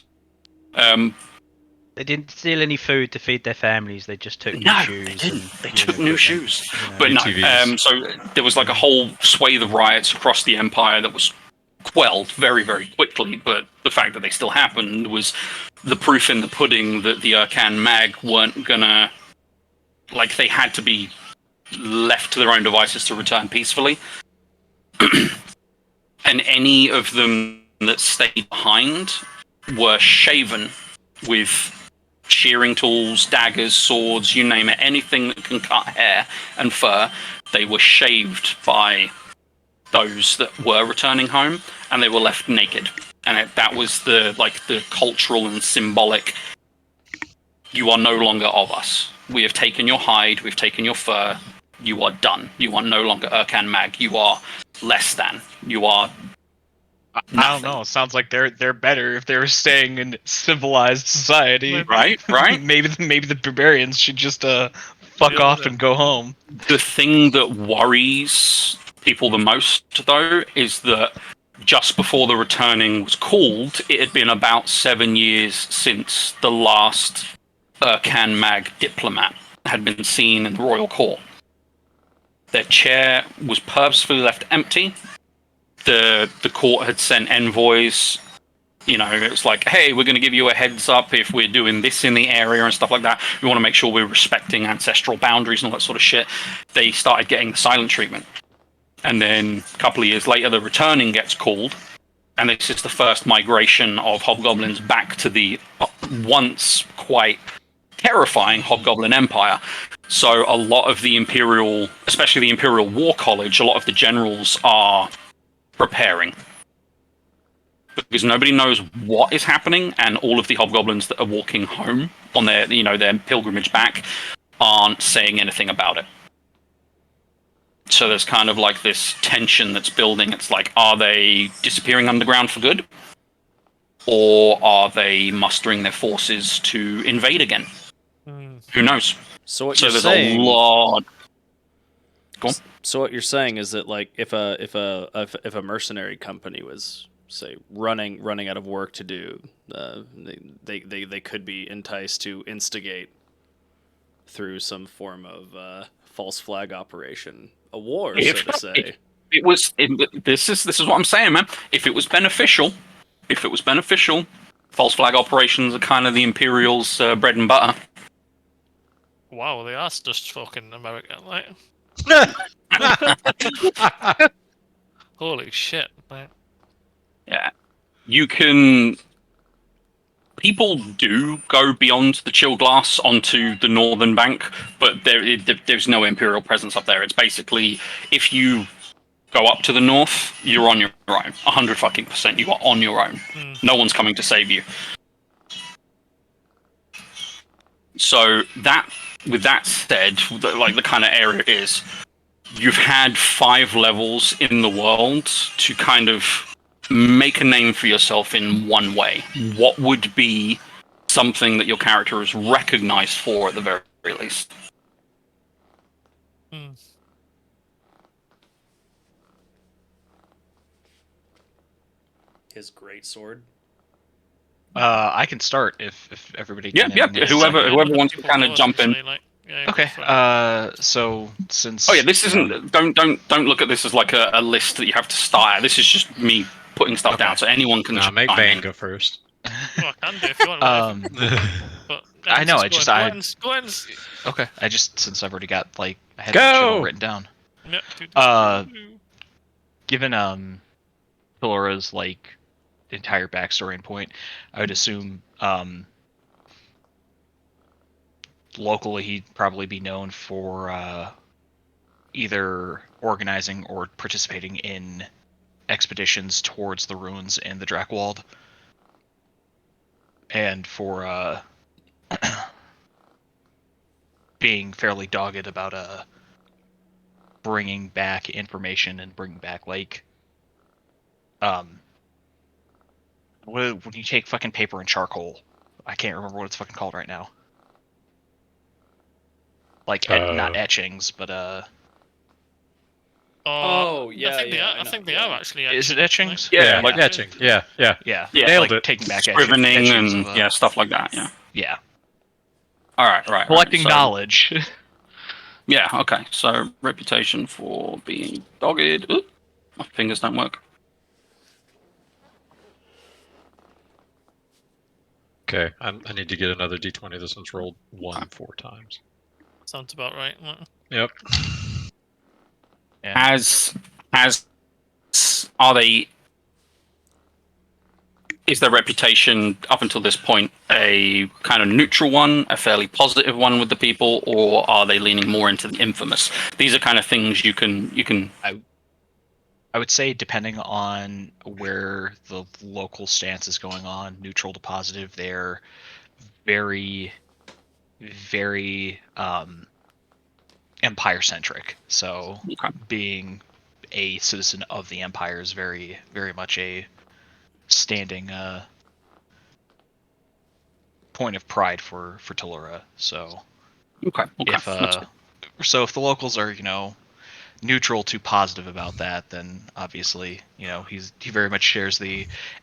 S6: They didn't steal any food to feed their families. They just took new shoes.
S3: They didn't. They took new shoes. But no. So there was like a whole swathe of riots across the Empire that was quelled very, very quickly. But the fact that they still happened was the proof in the pudding that the Urkan Mag weren't gonna, like, they had to be left to their own devices to return peacefully. And any of them that stayed behind were shaven with shearing tools, daggers, swords, you name it, anything that can cut hair and fur. They were shaved by those that were returning home, and they were left naked. And that was the cultural and symbolic. You are no longer of us. We have taken your hide. We've taken your fur. You are done. You are no longer Urkan Mag. You are less than. You are. Nothing.
S1: I don't know. It sounds like they're better if they're staying in civilized society.
S3: Right.
S1: maybe the barbarians should just fuck off and go home.
S3: The thing that worries people the most, though, is that just before the returning was called, it had been about 7 years since the last Urkan Mag diplomat had been seen in the royal court. Their chair was purposefully left empty. The court had sent envoys You know, it's like, hey, we're going to give you a heads up if we're doing this in the area and stuff like that. We want to make sure we're respecting ancestral boundaries and all that sort of shit. They started getting the silent treatment. And then a couple of years later, the returning gets called. And this is the first migration of hobgoblins back to the once quite terrifying Hobgoblin Empire. So a lot of the Imperial, especially the Imperial War College, a lot of the generals are preparing. Because nobody knows what is happening, and all of the hobgoblins that are walking home on their, their pilgrimage back aren't saying anything about it. So there's kind of like this tension that's building. It's like, are they disappearing underground for good? Or are they mustering their forces to invade again? Who knows?
S5: So what
S3: So
S5: you're
S3: there's
S5: saying,
S3: a lot. Go on.
S5: So what you're saying is that, like, if a mercenary company was, say, running out of work to do, they could be enticed to instigate through some form of false flag operation, a war, so to say.
S3: This is what I'm saying, man. If it was beneficial, false flag operations are kind of the Imperials' bread and butter.
S4: Wow, they are just fucking American, like. Holy shit, man.
S3: Yeah. You can... People do go beyond the chill glass onto the northern bank, but there's no Imperial presence up there. It's basically, if you go up to the north, you're on your own. 100% you are on your own. No one's coming to save you. So with that said, like the kind of area it is, you've had 5 levels in the world to kind of make a name for yourself in one way. What would be something that your character is recognized for at the very least?
S5: His great sword.
S1: I can start if everybody can.
S3: Whoever wants to kind of jump in.
S1: Okay. So since
S3: this isn't. Don't look at this as like a list that you have to start. This is just me putting stuff down, so anyone can.
S2: Make Bane go first.
S4: Well, I can do if you want. But
S1: I know.
S4: Go ahead.
S1: Okay. I just, since I've already got I had
S2: Go!
S1: the channel written down.
S4: Yeah.
S1: Given Pillaro's entire backstory and point, I would assume locally he'd probably be known for either organizing or participating in expeditions towards the ruins in the Drakewald, and for being fairly dogged about bringing back information and bringing back when you take fucking paper and charcoal, I can't remember what it's fucking called right now. Not etchings, but
S5: Oh yeah,
S4: I think they are actually.
S1: Is it etchings?
S2: Yeah, etching. Yeah.
S1: Nailed it. Taking back
S3: Scrivening
S1: etchings
S3: and stuff like that.
S1: Yeah.
S3: All right.
S1: Collecting knowledge.
S3: Yeah. Okay. So reputation for being dogged. Ooh, my fingers don't work.
S2: Okay, I need to get another d20. This one's rolled 4 times.
S4: Sounds about right.
S2: Yep.
S1: Yeah.
S3: Are they? Is their reputation up until this point a kind of neutral one, a fairly positive one with the people, or are they leaning more into the infamous? These are kind of things you can.
S1: I would say, depending on where the local stance is going on, neutral to positive, they're very, very empire-centric. So being a citizen of the empire is very, very much a standing point of pride for Tellura. So if the locals are, neutral to positive about that, then obviously, he very much shares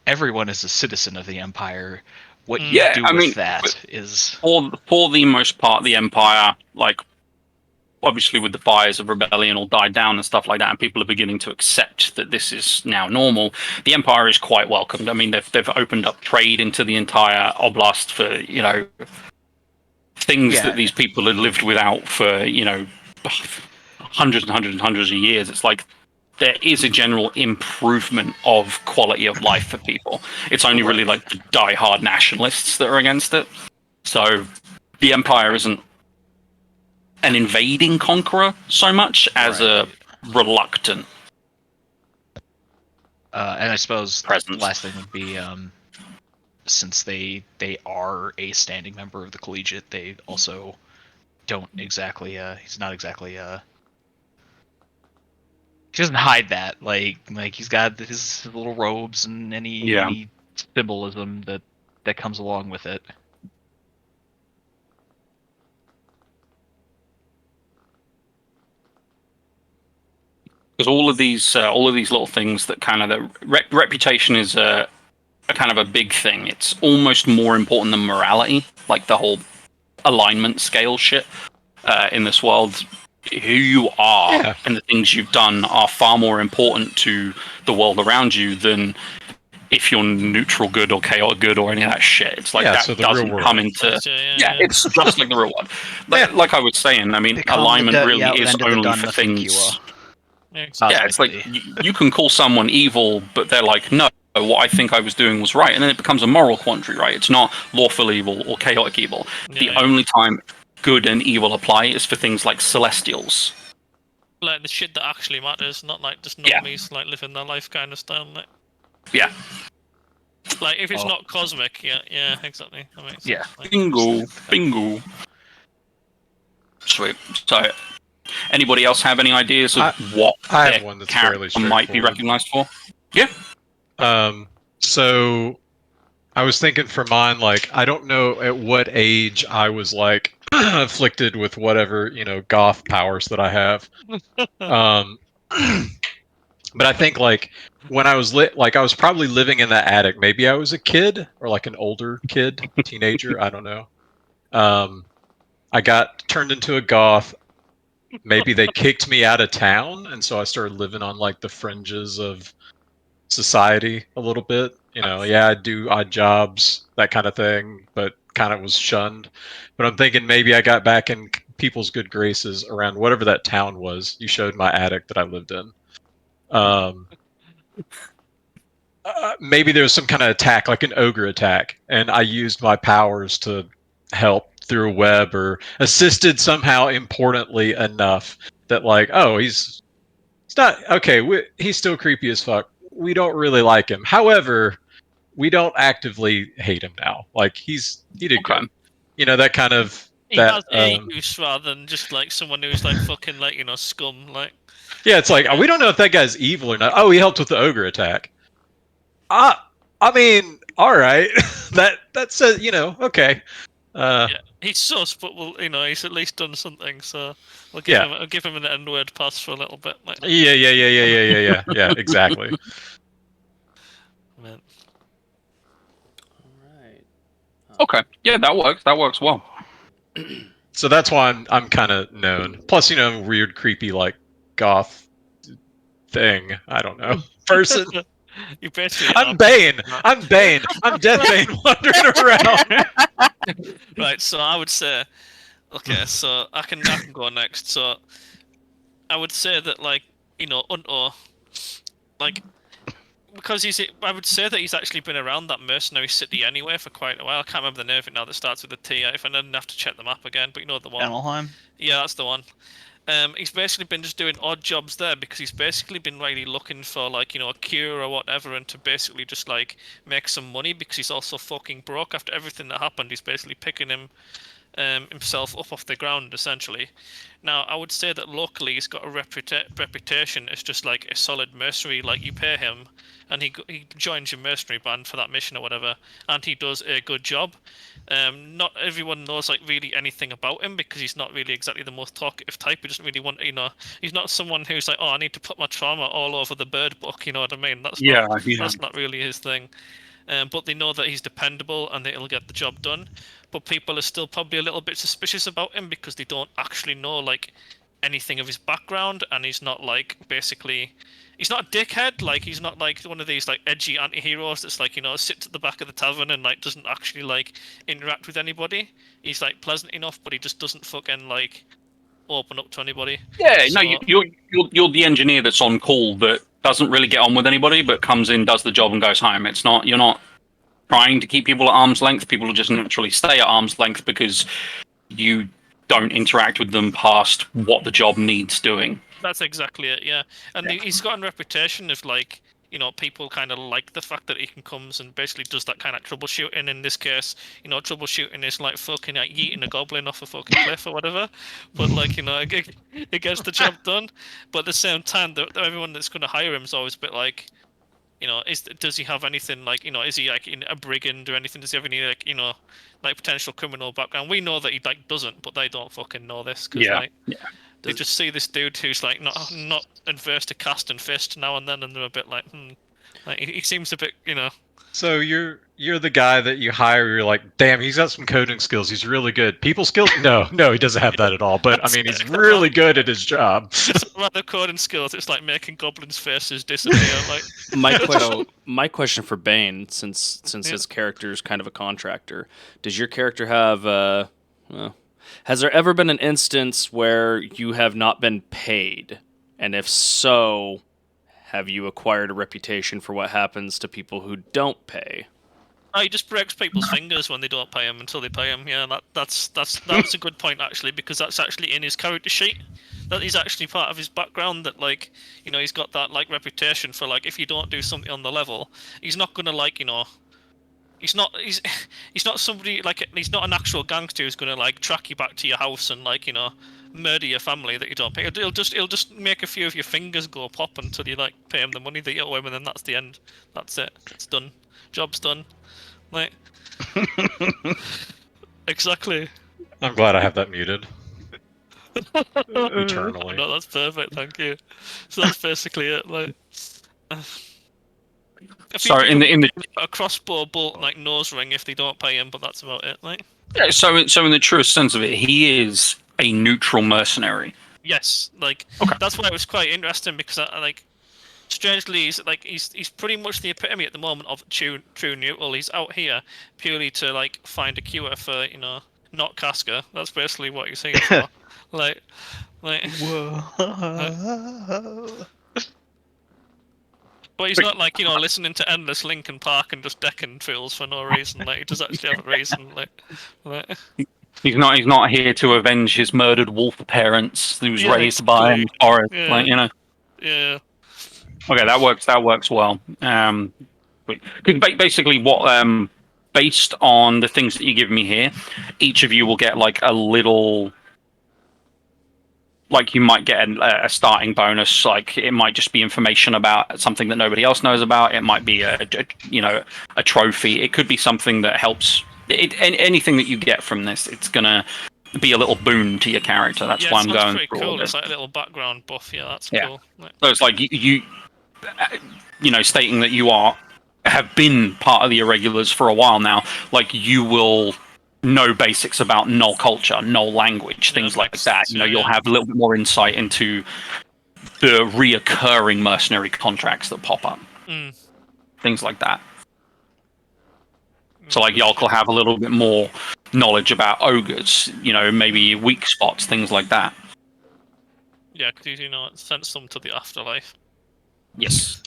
S1: everyone is a citizen of the empire. What you do with that is
S3: for the most part, the empire, obviously with the fires of rebellion all died down and stuff like that, and people are beginning to accept that this is now normal, the Empire is quite welcomed. I mean, they've opened up trade into the entire oblast for, you know, things that these people had lived without for, you know, hundreds and hundreds and hundreds of years. It's like there is a general improvement of quality of life for people. It's only really like the die-hard nationalists that are against it. So the Empire isn't an invading conqueror so much as a reluctant.
S1: And I suppose
S3: presence.
S1: the last thing would be, since they are a standing member of the collegiate, they also don't exactly. He's not exactly. He doesn't hide that. Like he's got his little robes and any symbolism that comes along with it.
S3: Because all of these little things that kind of the reputation is a kind of a big thing. It's almost more important than morality, like the whole alignment scale shit in this world. Who you are and the things you've done are far more important to the world around you than if you're neutral good or chaotic good or any of that shit. It's like that doesn't come into. It's just like the real world. Like I was saying, I mean, alignment really is only for things. Yeah, it's like you can call someone evil, but they're like, no, what I think I was doing was right, and then it becomes a moral quandary, right? It's not lawful evil or chaotic evil. The only time good and evil apply is for things like celestials.
S4: Like the shit that actually matters, not like just normies like living their life kind of style. Like.
S3: Yeah.
S4: Like if it's not cosmic, yeah, exactly. That makes sense. Like,
S3: bingo. Sweet. So, anybody else have any ideas of what
S2: I have one that's fairly
S3: might be recognized for? Yeah.
S2: So I was thinking for mine, like, I don't know at what age I was like afflicted with whatever, you know, goth powers that I have. But I think like when I was I was probably living in that attic. Maybe I was a kid or like an older kid, teenager. I don't know. I got turned into a goth. Maybe they kicked me out of town, and so I started living on like the fringes of society a little bit. You know, I do odd jobs, that kind of thing, but kind of was shunned. But I'm thinking maybe I got back in people's good graces around whatever that town was. You showed my attic that I lived in. Maybe there was some kind of attack, like an ogre attack, and I used my powers to help through a web or assisted somehow importantly enough that like, oh, he's not okay. He's still creepy as fuck. We don't really like him. However, we don't actively hate him now. Like he did good. You know, that kind of.
S4: He has a use rather than just like someone who's like fucking like, you know, scum. Like.
S2: Yeah, it's like we don't know if that guy's evil or not. Oh, he helped with the ogre attack. I mean, all right. that says, you know, okay.
S4: He's sus, but he's at least done something. So we'll give him an N-word pass for a little bit. Like.
S2: Yeah, exactly.
S5: Man. All right.
S3: Okay. Yeah, that works. That works well.
S2: So that's why I'm kind of known. Plus, you know, weird, creepy, like goth thing. I don't know. Person.
S4: You basically.
S2: I'm Bane. I'm Death Bane wandering around.
S4: Right. So I would say, okay. So I can go next. So I would say that, like, you know, Unto, like, because I would say that he's actually been around that mercenary city anyway for quite a while. I can't remember the name of it now that starts with a T. If I didn't have to check the map again, but you know the one.
S5: Enelheim?
S4: Yeah, that's the one. He's basically been just doing odd jobs there because he's basically been really looking for, like, you know, a cure or whatever, and to basically just like make some money because he's also fucking broke after everything that happened. He's basically picking himself up off the ground essentially. Now I would say that locally he's got a reputation as just like a solid mercenary. Like, you pay him and he joins your mercenary band for that mission or whatever, and he does a good job. Not everyone knows like really anything about him because he's not really exactly the most talkative type. He doesn't really want, you know, he's not someone who's like, oh, I need to put my trauma all over the bird book, you know what I mean? That's not really his thing. But they know that he's dependable and that he'll get the job done. But people are still probably a little bit suspicious about him because they don't actually know, like, anything of his background, and he's not like basically. He's not a dickhead, like he's not like one of these like edgy anti-heroes that's like, sits at the back of the tavern and like doesn't actually like interact with anybody. He's like pleasant enough, but he just doesn't fucking like open up to anybody.
S3: Yeah,
S4: So,
S3: no, you're the engineer that's on call that doesn't really get on with anybody, but comes in, does the job, and goes home. You're not trying to keep people at arm's length. People will just naturally stay at arm's length because you don't interact with them past what the job needs doing.
S4: That's exactly it, yeah. And he's got a reputation of like, people kind of like the fact that he can comes and basically does that kind of troubleshooting. In this case, troubleshooting is like fucking like yeeting a goblin off a fucking cliff or whatever. But like, it gets the job done. But at the same time, everyone that's going to hire him is always a bit like, does he have anything like, is he like a brigand or anything? Does he have any like, like potential criminal background? We know that he like doesn't, but they don't fucking know this because they just see this dude who's like not adverse to casting fist now and then, and they're a bit like, like he seems a bit,
S2: So you're the guy that you hire. You're like, damn, he's got some coding skills. He's really good. People skills? No, he doesn't have that at all. But I mean, he's really good at his job.
S4: It's not the coding skills. It's like making goblins' faces disappear. Like
S5: my question for Bane, since his character is kind of a contractor, does your character have has there ever been an instance where you have not been paid? And if so, have you acquired a reputation for what happens to people who don't pay?
S4: Oh, he just breaks people's fingers when they don't pay him until they pay him. Yeah, that's a good point actually, because that's actually in his character sheet. That is actually part of his background. That like, he's got that like reputation for like, if you don't do something on the level, he's not gonna like, he's not somebody like, he's not an actual gangster who's gonna like track you back to your house and like, murder your family that you don't pay. He'll just make a few of your fingers go pop until you like pay him the money that you owe him, and then that's the end. That's it. It's done. Job's done. Like exactly.
S2: I'm glad I have that muted. Eternally.
S4: No, that's perfect. Thank you. So that's basically it. Like.
S3: So in the
S4: a crossbow bolt like nose ring if they don't pay him, but that's about it. Like.
S3: Yeah, so in the truest sense of it, he is a neutral mercenary.
S4: Yes, like that's why it was quite interesting, because like strangely he's pretty much the epitome at the moment of true neutral. He's out here purely to like find a cure for not Casca. That's basically what he's here for. like whoa. But he's not like listening to endless Linkin Park and just decking fools for no reason. Like he does actually have a reason. Like.
S3: He's not here to avenge his murdered wolf parents who was raised by him in the forest.
S4: Yeah. Yeah.
S3: Okay, that works well. Because basically, what based on the things that you give me here, each of you will get like a little. Like you might get a starting bonus. Like it might just be information about something that nobody else knows about. It might be a trophy. It could be something that helps. Anything that you get from this, it's gonna be a little boon to your character. That's why I'm going
S4: pretty
S3: through
S4: cool.
S3: all this.
S4: It's like a little background buff. Yeah, that's cool.
S3: So it's like you stating that you have been part of the Irregulars for a while now. Like you will know basics about Null culture, Null language, things like that. You'll have a little bit more insight into the reoccurring mercenary contracts that pop up. Things like that. So like Yolk will have a little bit more knowledge about ogres, maybe weak spots, things like that.
S4: Yeah, because it sends them to the afterlife.
S3: Yes.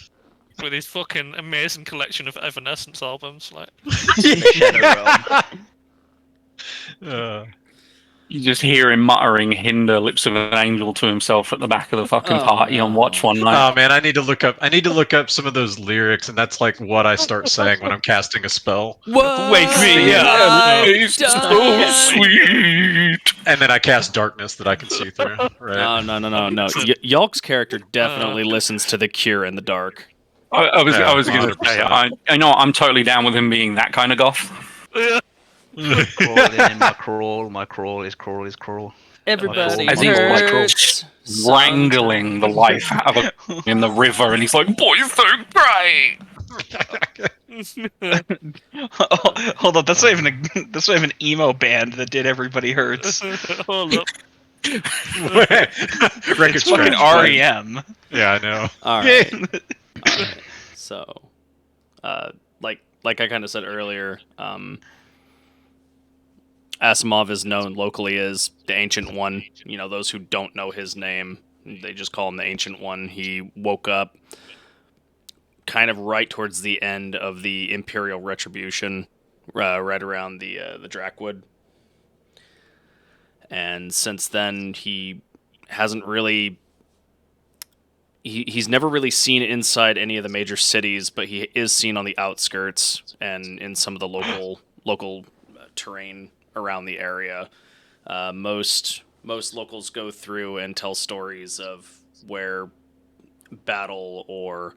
S4: With his fucking amazing collection of Evanescence albums, like.
S3: You just hear him muttering "Hinder lips of an angel" to himself at the back of the fucking party on watch one night.
S2: Oh man, I need to look up some of those lyrics, and that's like what I start saying when I'm casting a spell.
S5: Whoa,
S3: wake me up, it's so sweet.
S2: And then I cast darkness that I can see through. Right?
S5: No. Yolk's character definitely listens to The Cure in the dark.
S3: I was going to say, I know I'm totally down with him being that kind of goth.
S6: Crawling in my crawl is crawl.
S7: Everybody
S3: As he's
S7: hurts.
S3: wrangling the life out of him in the river, and he's like, "Boys don't cry."
S1: Hold on, that's not even an emo band that did Everybody Hurts.
S4: Hold up.
S2: Record
S1: It's fucking
S2: scratch.
S1: REM.
S2: Yeah, I know.
S5: All right. All right. So, like I kind of said earlier, Asimov is known locally as the Ancient One. You know, those who don't know his name, they just call him the Ancient One. He woke up kind of right towards the end of the Imperial Retribution, right around the Drackwood. And since then, he hasn't really... He's never really seen inside any of the major cities, but he is seen on the outskirts and in some of the local terrain around the area. Most locals go through and tell stories of where battle or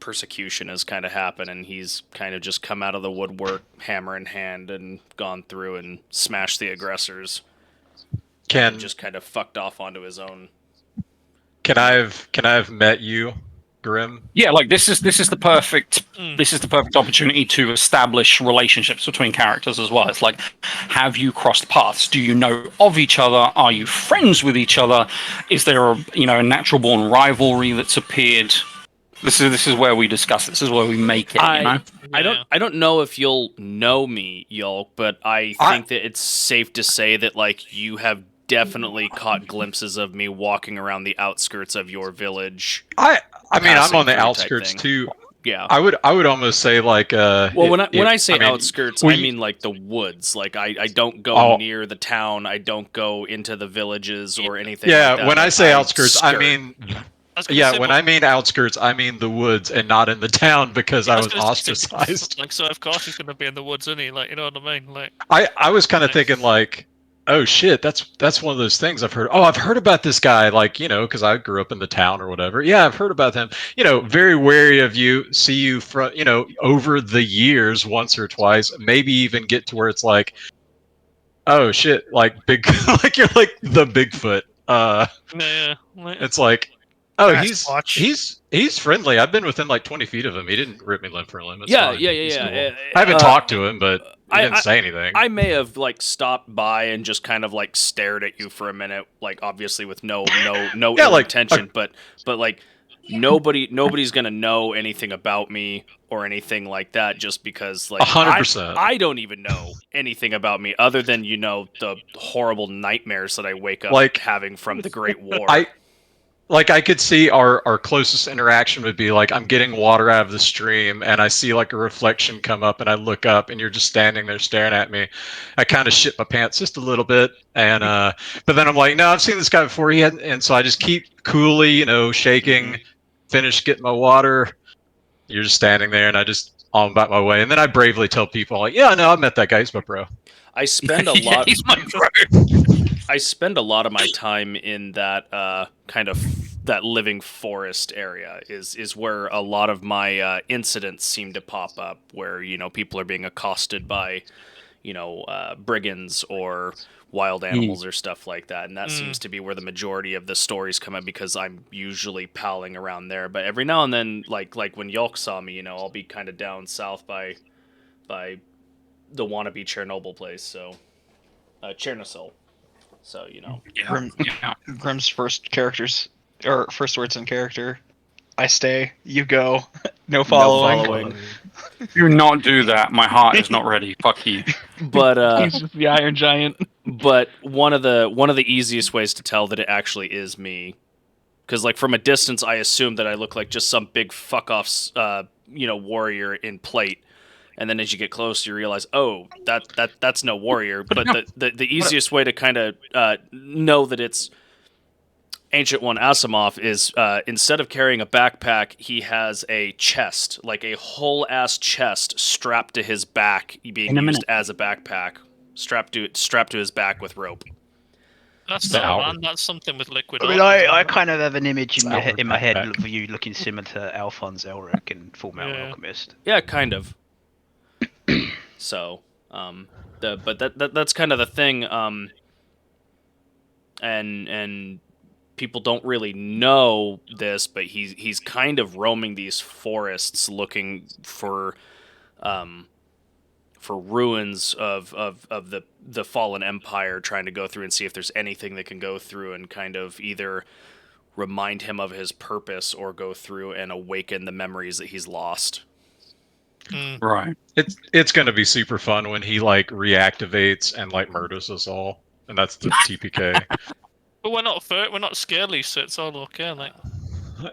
S5: persecution has kind of happened, and he's kind of just come out of the woodwork, hammer in hand, and gone through and smashed the aggressors. And just kind of fucked off onto his own.
S2: Can I have met you, Grim?
S3: Yeah, like this is the perfect opportunity to establish relationships between characters as well. It's like, have you crossed paths? Do you know of each other? Are you friends with each other? Is there a natural born rivalry that's appeared? This is where we discuss. This is where we make it.
S5: I don't know if you'll know me, Yulk, but I think that it's safe to say that like you have definitely caught glimpses of me walking around the outskirts of your village.
S2: I mean, I'm on the outskirts too.
S5: Yeah.
S2: I would almost say like
S5: well, when I say outskirts, I mean like the woods. Like I don't go near the town. I don't go into the villages or anything.
S2: Yeah,
S5: like that.
S2: when I say outskirts, I mean
S4: when
S2: I mean outskirts, I mean the woods and not in the town because I was ostracized.
S4: Like, so of course he's gonna be in the woods, isn't he? Like, you know what I mean? Like,
S2: I was kind of thinking like, oh shit, that's one of those things I've heard. Oh, I've heard about this guy, like, because I grew up in the town or whatever. Yeah, I've heard about him. Very wary of you, see you from, over the years once or twice, maybe even get to where it's like, oh shit, like big, like you're like the Bigfoot. It's like, oh, he's friendly. I've been within like 20 feet of him. He didn't rip me limb for limb. It's fine.
S5: Yeah.
S2: I haven't talked to him, but he didn't say anything.
S5: I may have like stopped by and just kind of like stared at you for a minute, like obviously with no ill intention, but like nobody's gonna know anything about me or anything like that just because like
S2: 100%.
S5: I don't even know anything about me other than the horrible nightmares that I wake up having from the Great War.
S2: I could see our closest interaction would be like, I'm getting water out of the stream and I see like a reflection come up and I look up and you're just standing there staring at me. I kind of shit my pants just a little bit. And, but then I'm like, no, I've seen this guy before. And so I just keep coolly, shaking, finish getting my water. You're just standing there and I just on about my way. And then I bravely tell people like, yeah, no, I met that guy. He's my bro.
S5: I spend a lot.
S3: He's my bro.
S5: I spend a lot of my time in that kind of that living forest area is where a lot of my incidents seem to pop up, where people are being accosted by brigands or wild animals or stuff like that, and that seems to be where the majority of the stories come in because I'm usually palling around there. But every now and then, like when Yulk saw me, I'll be kind of down south by the wannabe Chernobyl place, so Chernobyl. So,
S1: Grim's first words in character. I stay, you go, no following.
S3: Do not do that. My heart is not ready. Fuck you.
S5: But
S1: he's just the Iron Giant.
S5: But one of the easiest ways to tell that it actually is me, because like from a distance, I assume that I look like just some big fuck off, warrior in plate. And then as you get close, you realize, oh, that's no warrior. But the easiest way to kind of know that it's Ancient One Asimov is instead of carrying a backpack, he has a chest, like a whole ass chest strapped to his back, being used as a backpack, strapped to his back with rope.
S4: That's not, man. That's something with liquid.
S6: I mean, I kind of have an image in my head of you looking similar to Alphonse Elric in Full Metal Alchemist.
S5: Yeah, kind of. So, that's kind of the thing. And people don't really know this, but he's kind of roaming these forests looking for ruins of the fallen empire, trying to go through and see if there's anything that can go through and kind of either remind him of his purpose or go through and awaken the memories that he's lost.
S3: Right.
S2: It's going to be super fun when he like reactivates and like murders us all, and that's the TPK.
S4: But we're not scaly, so it's all okay. Like,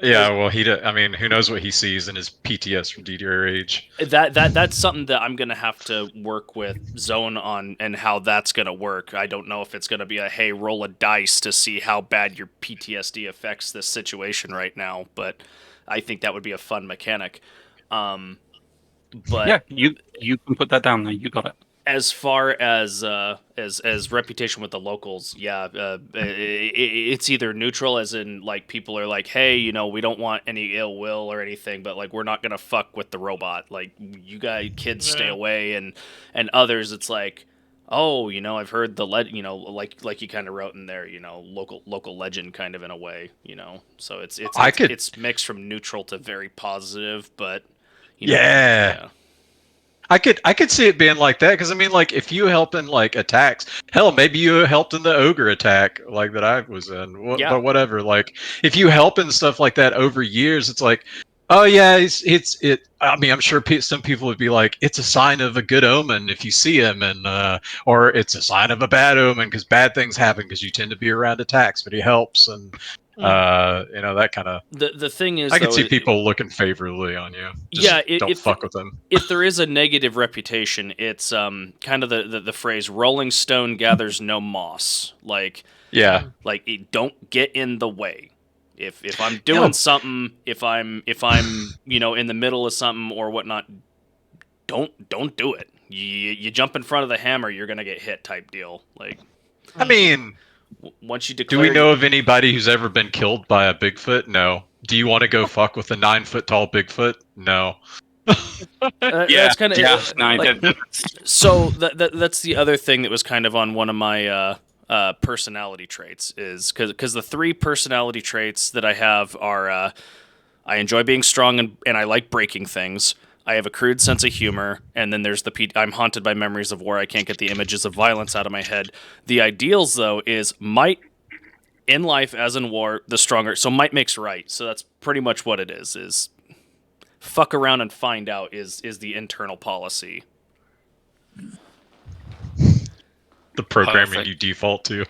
S2: Yeah, well, I mean, who knows what he sees in his PTS from DDR age?
S5: That's something that I'm gonna have to work with Zone on, and how that's gonna work. I don't know if it's gonna be a hey, roll a dice to see how bad your PTSD affects this situation right now, but I think that would be a fun mechanic. But
S3: yeah, you can put that down there. You got it.
S5: As far as reputation with the locals, it's either neutral, as in like people are like, hey, you know, we don't want any ill will or anything, but like we're not gonna fuck with the robot. Like, you guys, kids, stay away, and others, it's like, oh, you know, I've heard the you know, like you kind of wrote in there, you know, local legend kind of in a way, you know. So it's mixed from neutral to very positive, but you know,
S2: yeah. I could see it being like that, because I mean, like, if you help in like attacks, hell, maybe you helped in the ogre attack like that I was in, but whatever. Like, if you help in stuff like that over years, it's like, oh yeah, it's. I mean, I'm sure some people would be like, it's a sign of a good omen if you see him, and or it's a sign of a bad omen because bad things happen because you tend to be around attacks, but he helps, and you know, that kind of.
S5: The thing is,
S2: I can see people looking favorably on you. Just don't fuck with them.
S5: If there is a negative reputation, it's kind of the phrase "Rolling Stone gathers no moss." Like,
S2: yeah,
S5: like, don't get in the way. If I'm doing something, if I'm you know, in the middle of something or whatnot, don't do it. You jump in front of the hammer, you're gonna get hit, type deal. Like,
S2: I mean,
S5: once you declare,
S2: do we know of anybody who's ever been killed by a Bigfoot? No. Do you want to go fuck with a 9-foot tall Bigfoot? No.
S5: That's kind of like, so that's the other thing that was kind of on one of my personality traits, is because the 3 personality traits that I have are I enjoy being strong and I like breaking things. I have a crude sense of humor, and then there's I'm haunted by memories of war. I can't get the images of violence out of my head. The ideals, though, is might in life as in war, the stronger. So might makes right. So that's pretty much what it is fuck around and find out is the internal policy.
S2: The programming you default to.
S5: Alright.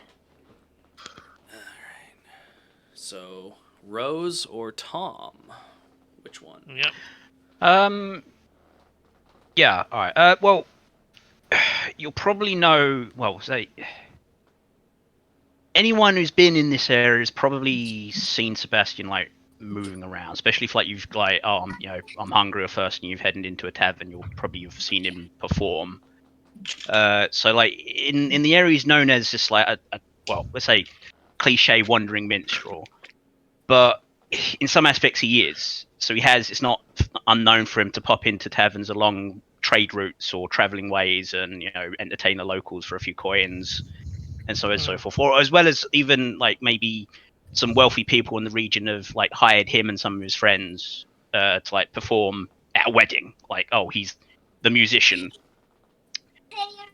S5: So, Rose or Tom? Which one?
S4: Yep.
S6: Yeah, alright. Well, you'll probably know, well, say, anyone who's been in this area has probably seen Sebastian, like, moving around, especially if, like, you've, like, you know, I'm hungry first and you've headed into a tavern, you'll probably have seen him perform. So, like, in the area he's known as just, like, well, let's say, cliche wandering minstrel. But in some aspects he is. So it's not unknown for him to pop into taverns along trade routes or traveling ways and, you know, entertain the locals for a few coins and so on and so forth. Or as well as even, like, maybe some wealthy people in the region have, like, hired him and some of his friends to, like, perform at a wedding. Like, oh, he's the musician.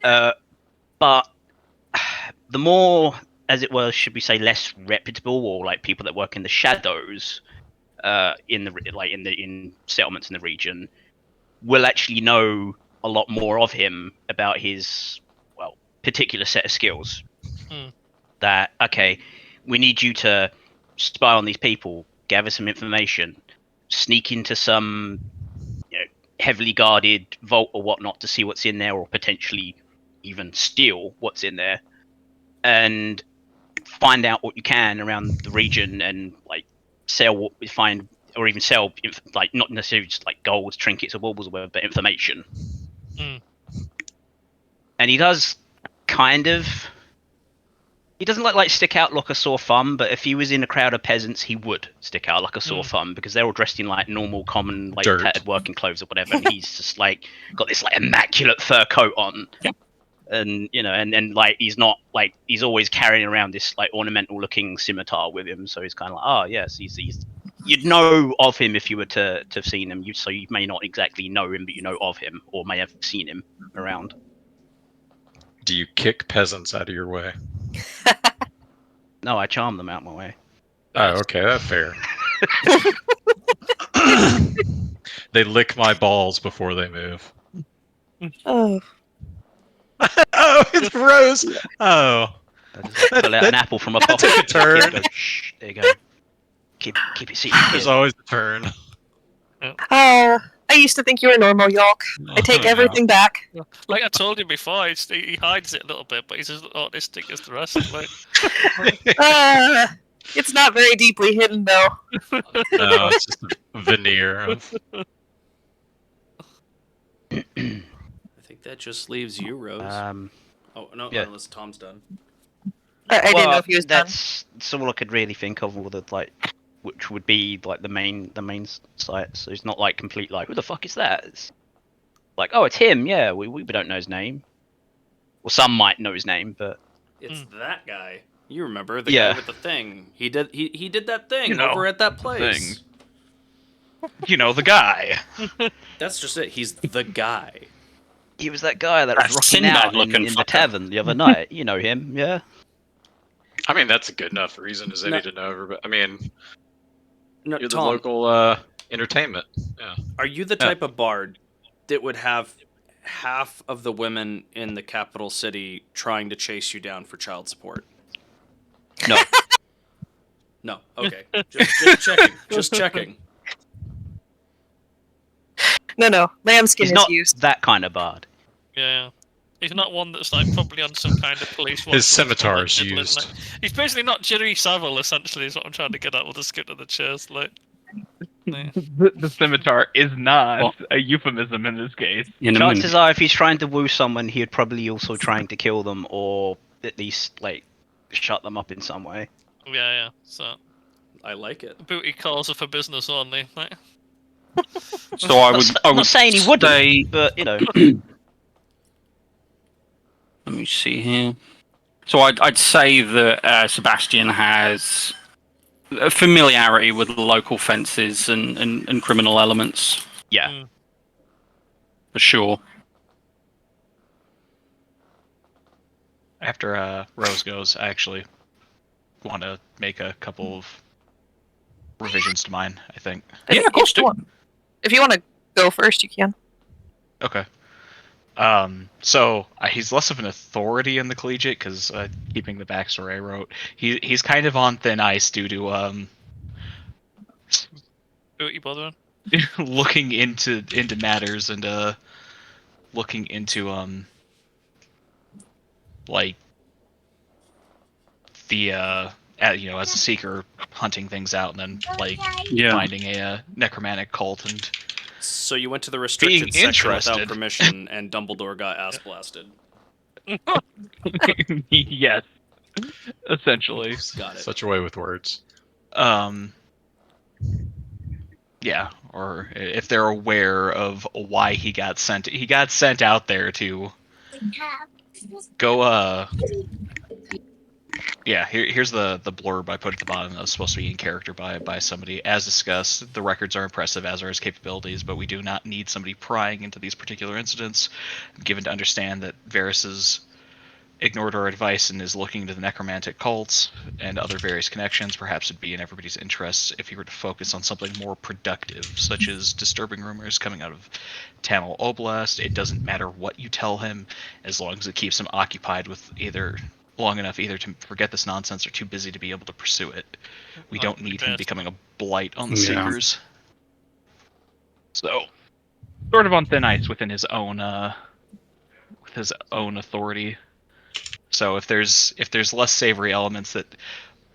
S6: But the more, as it were, should we say, less reputable, or like people that work in the shadows, in settlements in the region, will actually know a lot more of him about his, well, particular set of skills. That, okay, we need you to spy on these people, gather some information, sneak into some, you know, heavily guarded vault or whatnot to see what's in there, or potentially even steal what's in there, and find out what you can around the region, and, like, sell what we find, or even sell, like, not necessarily just like gold, trinkets, or baubles, or whatever, but information. And he does kind of. He doesn't like stick out like a sore thumb, but if he was in a crowd of peasants, he would stick out like a sore thumb, because they're all dressed in, like, normal, common, like, tattered working clothes or whatever, and he's just, like, got this, like, immaculate fur coat on.
S3: Yep.
S6: And, you know, and like, he's not, like, he's always carrying around this, like, ornamental looking scimitar with him, so he's kind of like, oh yes, he's you'd know of him if you were to have seen him. So you may not exactly know him, but you know of him, or may have seen him around.
S2: Do you kick peasants out of your way?
S6: No, I charm them out my way.
S2: Oh, okay, that's fair. They lick my balls before they move.
S8: Oh.
S2: Oh, it's Rose. Oh,
S6: Pull out an apple from a pocket.
S2: took a turn.
S6: Go, shh, there you go. Keep it secret.
S2: There's always a turn.
S8: I used to think you were normal, York. I take everything back.
S4: Like I told you before, he hides it a little bit, but he's as autistic as the rest. Like,
S8: It's not very deeply hidden, though.
S2: No, it's just a veneer of.
S5: I think that just leaves you, Rose. Oh no,
S6: yeah.
S5: unless Tom's done.
S8: I didn't know if he was done.
S6: That's all I could really think of. All the which would be like the main site. So it's not like complete like, who the fuck is that? It's like, oh, it's him. Yeah, we don't know his name. Well, some might know his name, but
S5: It's that guy. You remember the guy with the thing? He did that thing over at that place.
S1: You know, the guy.
S5: That's just it. He's the guy.
S6: he was that guy that was rocking out in the tavern the other night. You know him, yeah?
S2: I mean, that's a good enough reason as any to know everybody. I mean,
S5: No,
S2: you're
S5: Tom,
S2: the local entertainment. Yeah.
S5: are you the type of bard that would have half of the women in the capital city trying to chase you down for child support?
S6: No.
S5: No. Okay. Just checking. Just checking.
S8: No. Lambskin
S6: He's
S8: is
S6: not
S8: used.
S6: that kind of bard.
S4: yeah. He's not one that's like probably on some kind of police.
S2: His scimitar is used.
S4: Like, he's basically not Jerry Savile, essentially, is what I'm trying to get at with the skip to the chest. Like, yeah.
S9: The scimitar is not a euphemism in this case.
S6: Chances are, if he's trying to woo someone, he'd probably also trying to kill them, or at least like shut them up in some way.
S4: Yeah. So
S5: I like it.
S4: booty calls are for business only. Like.
S3: So I would.
S6: I'm not saying he wouldn't,
S3: say,
S6: but you know.
S3: let me see here. So I'd say that Sebastian has a familiarity with local fences and criminal elements.
S6: Yeah.
S3: For sure.
S1: After Rose goes, I actually want to make a couple of revisions to mine, I think.
S3: Yeah, of course, do.
S8: If you want to go first, you can.
S1: Okay. So he's less of an authority in the collegiate because keeping the backstory I wrote, he's kind of on thin ice due to
S4: Booty bothering.
S1: looking into matters and looking into like the as a seeker hunting things out and then like finding a necromantic cult and
S5: So you went to the restricted section
S1: interested.
S5: without permission, and Dumbledore got ass blasted.
S9: Yes, essentially.
S5: Got it.
S2: Such a way with words.
S1: Yeah, or if they're aware of why he got sent out there to go yeah, here's the blurb I put at the bottom that was supposed to be in character by somebody. As discussed, the records are impressive, as are his capabilities, but we do not need somebody prying into these particular incidents. I'm given to understand that Varys has ignored our advice and is looking into the necromantic cults and other various connections. Perhaps it'd be in everybody's interests if he were to focus on something more productive, such as disturbing rumors coming out of Tamil Oblast. It doesn't matter what you tell him, as long as it keeps him occupied with long enough either to forget this nonsense or too busy to be able to pursue it. We don't need him becoming a blight on the Seekers. So,
S9: Sort of on thin ice within his own authority. So if there's less savory elements that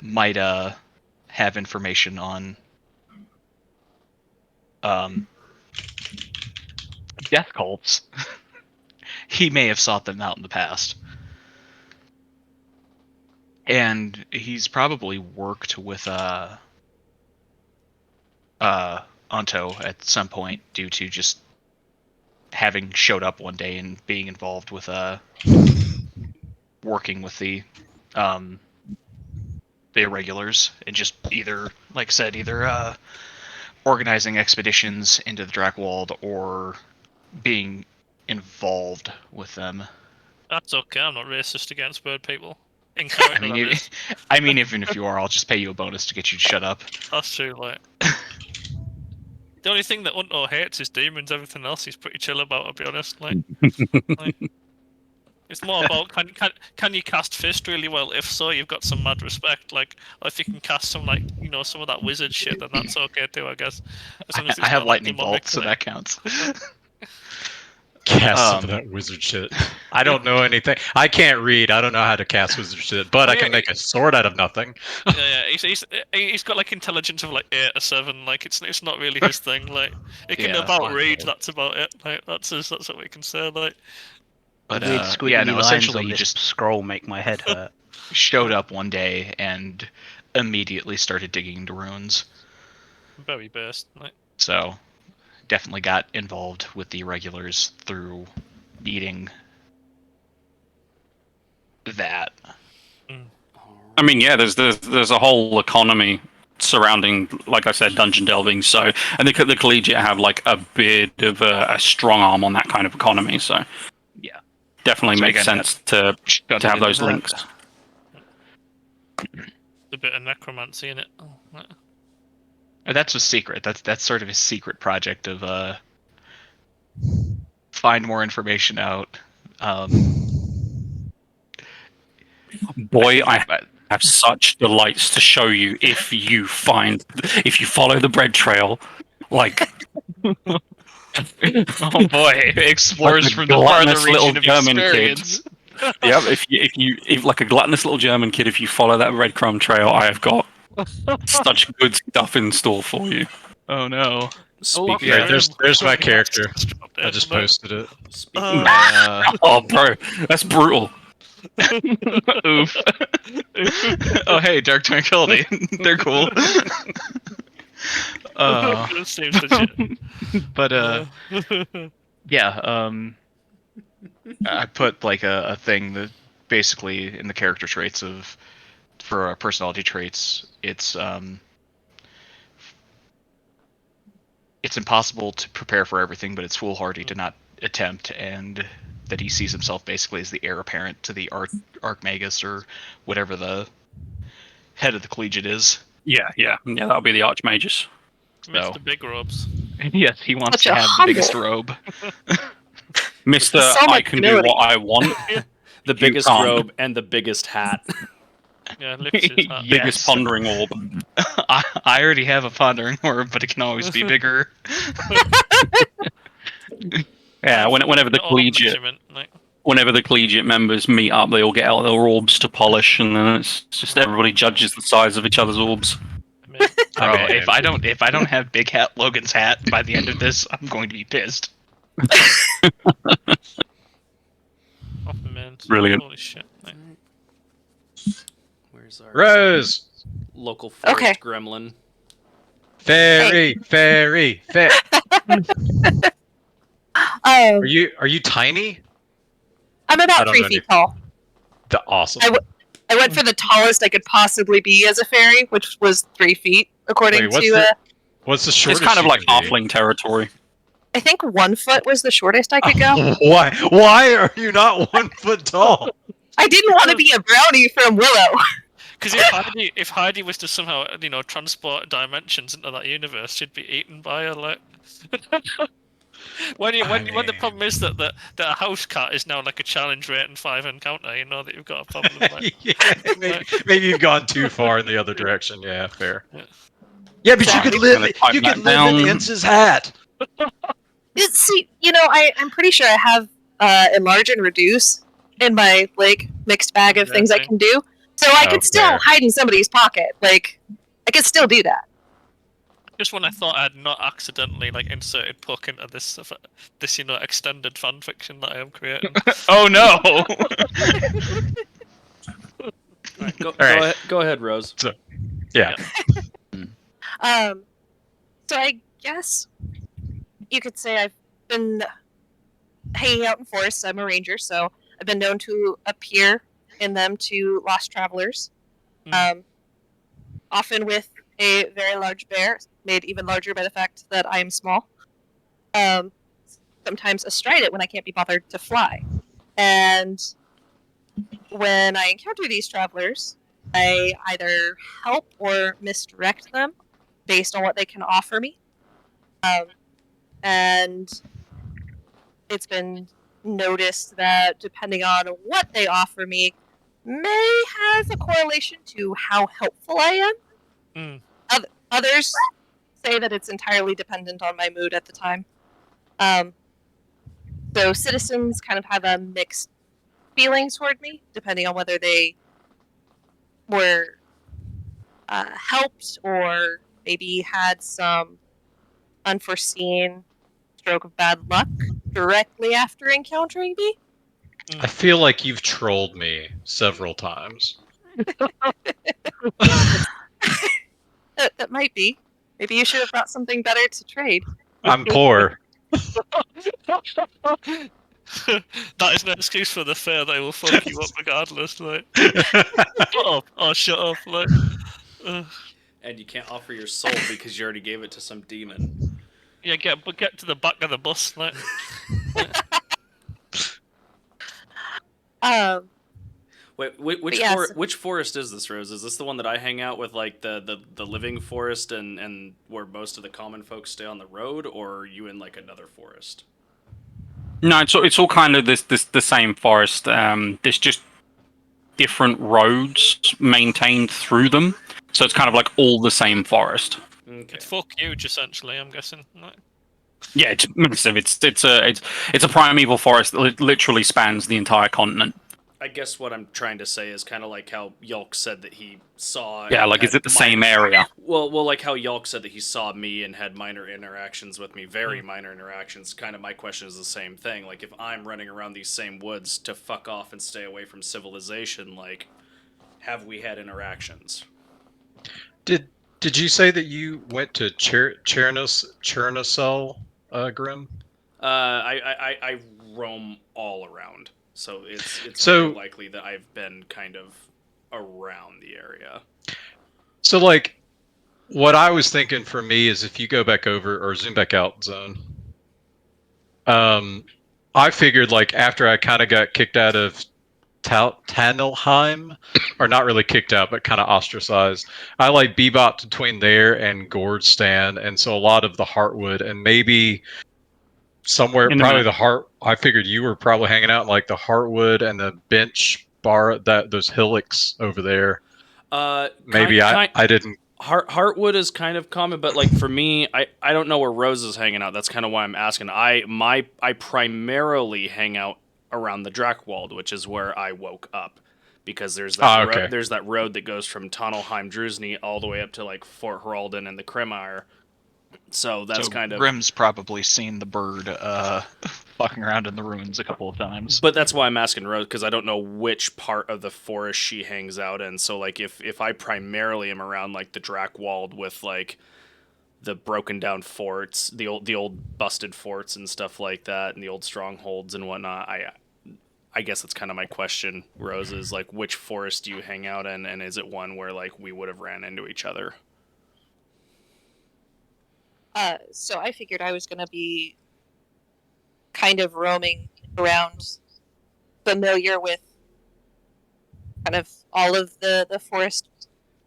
S9: might have information on death cults, he may have sought them out in the past. And he's probably worked with Anto at some point due to just having showed up one day and being involved with working with the the irregulars and just either, like I said, either organizing expeditions into the Drakwold or being involved with them.
S4: That's okay. I'm not racist against bird people. In
S9: I
S4: character,
S9: mean,
S4: that is.
S9: I mean, even if you are, I'll just pay you a bonus to get you to shut up.
S4: That's true. Like, the only thing that Unto hates is demons. Everything else he's pretty chill about. I'll be honest. Like it's more about can you cast Fist really well? If so, you've got some mad respect. Like, or if you can cast some some of that wizard shit, then that's okay too, I guess. As long as it's
S9: I have
S4: not, like,
S9: lightning
S4: demonic,
S9: bolt, so
S4: like-
S9: that counts.
S2: Cast some of that wizard shit. I don't know anything. I can't read. I don't know how to cast wizard shit, but I can make a sword out of nothing.
S4: Yeah. He's got like intelligence of like 8 or 7. Like it's not really his thing. Like he can about read. That's about it. Like that's what we can say. Like.
S9: But
S6: weird squiggly
S9: yeah, no.
S6: lines
S9: Essentially,
S6: on
S9: you
S6: this
S9: just
S6: scroll make my head hurt.
S9: showed up one day and immediately started digging into runes.
S4: Very best. Like.
S9: So, definitely got involved with the irregulars through needing that.
S3: I mean, yeah, there's a whole economy surrounding, like I said, dungeon delving. So, and the collegiate have like a bit of a strong arm on that kind of economy. So,
S9: Yeah,
S3: definitely
S9: So
S3: makes
S9: again,
S3: sense to have those
S9: that.
S3: links.
S4: A bit of necromancy in it. Oh, right.
S9: That's a secret. That's sort of a secret project of find more information out.
S3: Boy, I have such delights to show you if you follow the bread trail, like.
S9: Oh boy, explorers
S3: Like a
S9: from the farther
S3: gluttonous little
S9: region of
S3: German
S9: experience.
S3: Yep, if like a gluttonous little German kid, if you follow that breadcrumb trail, I have got such good stuff in store for you.
S9: Oh no.
S4: Speaking
S2: Yeah,
S4: of-
S2: there's my character. I just posted it.
S5: Speaking
S3: Oh, bro, that's brutal.
S9: Oof. Oh hey, Dark Tranquility. They're cool.
S4: Seems legit.
S9: But yeah, I put like a thing that basically in the character traits for personality traits, it's impossible to prepare for everything, but it's foolhardy to not attempt, and that he sees himself basically as the heir apparent to the Archmagus or whatever the head of the collegiate is.
S3: Yeah, that'll be the Archmagus.
S4: Mr. Big Robes.
S9: Yes, he wants
S8: Such
S9: to
S8: a
S9: have
S8: humble-
S9: the biggest robe.
S3: Mister,
S8: So
S3: I
S8: much
S3: can do
S8: humility.
S3: what I want.
S5: the biggest
S3: can't.
S5: robe and the biggest hat.
S4: Yeah, lifts his hat.
S9: Yes.
S3: Biggest pondering orb.
S9: I already have a pondering orb, but it can always be bigger.
S3: Yeah, whenever the
S4: Not all
S3: collegiate,
S4: measurement, like.
S3: whenever the collegiate members meet up, they all get out their orbs to polish, and then it's just everybody judges the size of each other's orbs.
S9: Bro,
S2: I mean,
S9: if I don't have Big Hat Logan's hat by the end of this, I'm going to be pissed.
S4: Oh man.
S3: Brilliant.
S4: Holy shit. Like.
S5: Where's our
S2: Rose,
S5: local forest
S8: Okay.
S5: gremlin?
S2: fairy. Are you tiny?
S8: I'm
S2: I
S8: about
S2: don't
S8: 3
S2: know
S8: feet
S2: any-
S8: tall.
S2: Awesome.
S8: I went for the tallest I could possibly be as a fairy, which was 3 feet, according
S2: Wait, what's
S8: to.
S2: What's the shortest?
S3: It's kind of
S2: you
S3: like
S2: can be?
S3: halfling territory.
S8: I think 1 foot was the shortest I could go.
S2: Why are you not 1 foot tall?
S8: I didn't want to be a brownie from Willow.
S4: Because if Heidi was to somehow transport dimensions into that universe, she'd be eaten by her. Like when the problem is that a house cat is now like a challenge rate and 5 encounter, you know that you've got a problem. Like,
S2: Yeah, maybe you've gone too far in the other direction. Yeah, fair.
S4: Yeah.
S2: Yeah, but
S3: Sorry,
S2: you could live.
S3: gonna type
S2: You
S3: that
S2: could live in
S3: down.
S2: Ince's hat.
S8: See, I'm pretty sure I have enlarge and reduce in my mixed bag of things I can do. So I could still
S2: fair.
S8: hide in somebody's pocket. Like, I could still do that.
S4: just when I thought I'd not accidentally inserted Puck into this extended fan fiction that I am creating.
S9: Oh no!
S5: Right,
S2: right.
S5: go ahead, Rose.
S2: Yeah.
S8: So I guess you could say I've been hanging out in forests. I'm a ranger, so I've been known to appear in them to lost travelers. often with a very large bear, made even larger by the fact that I am small. Sometimes astride it when I can't be bothered to fly. And when I encounter these travelers, I either help or misdirect them based on what they can offer me. And it's been noticed that depending on what they offer me may have a correlation to how helpful I am. Others say that it's entirely dependent on my mood at the time. So citizens kind of have a mixed feelings toward me, depending on whether they were helped or maybe had some unforeseen stroke of bad luck directly after encountering me.
S2: I feel like you've trolled me several times.
S8: That might be. Maybe you should have brought something better to trade.
S2: I'm poor.
S4: That is no excuse for the fair. They will fuck you up regardless. Like, shut up! Oh, shut up! Like,
S5: And you can't offer your soul because you already gave it to some demon.
S4: yeah, get to the back of the bus. Like,
S5: Wait, which forest is this, Rose? Is this the one that I hang out with, like the living forest and where most of the common folks stay on the road, or are you in like another forest?
S3: No, it's all kind of the same forest. There's just different roads maintained through them, so it's kind of like all the same forest.
S4: Okay. It's fuck huge, essentially. I'm guessing. Like...
S3: Yeah, it's massive. It's a primeval forest that literally spans the entire continent.
S5: I guess what I'm trying to say is kind of like how Yulk said that he saw...
S3: Yeah, like, is it the same area?
S5: Well, like how Yulk said that he saw me and had minor interactions with me, very minor interactions. Kind of my question is the same thing. Like, if I'm running around these same woods to fuck off and stay away from civilization, like, have we had interactions?
S2: Did you say that you went to Chernobyl, Grim?
S5: I roam all around. So it's
S2: so
S5: very likely that I've been kind of around the area.
S2: So, like, what I was thinking for me is if you go back over or zoom back out, Zone. I figured, like, after I kind of got kicked out of Tanelheim, or not really kicked out, but kind of ostracized, I like bebopped between there and Gordstan, and so a lot of the Heartwood, and maybe somewhere probably the Heart. I figured you were probably hanging out in like the Heartwood and the bench bar, those hillocks over there. Maybe I didn't.
S5: Heartwood is kind of common, but like for me, I don't know where Rose is hanging out. That's kind of why I'm asking. I primarily hang out around the Drakewald, which is where I woke up, because there's that there's that road that goes from Tonalheim, Drusny all the way up to like Fort Heraldin and the Krimire. So that's kind of...
S9: Grim's probably seen the bird fucking around in the ruins a couple of times.
S5: But that's why I'm asking Rose, because I don't know which part of the forest she hangs out in. So, like, if I primarily am around, like, the Drakewald with, like, the broken down forts, the old busted forts and stuff like that, and the old strongholds and whatnot, I guess that's kind of my question, Rose, is, like, which forest do you hang out in, and is it one where, like, we would have ran into each other?
S8: So I figured I was going to be kind of roaming around, familiar with kind of all of the forest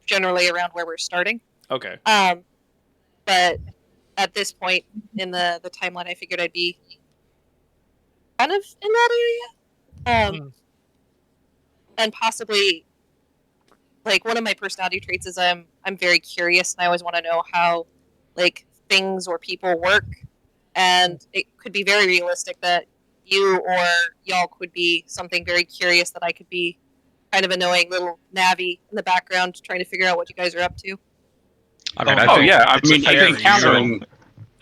S8: generally around where we're starting.
S5: Okay.
S8: But at this point in the timeline, I figured I'd be kind of in that area. And possibly, like, one of my personality traits is I'm very curious, and I always want to know how, like, things or people work, and it could be very realistic that you or y'all could be something very curious that I could be kind of annoying little navvy in the background trying to figure out what you guys are up to.
S3: I mean,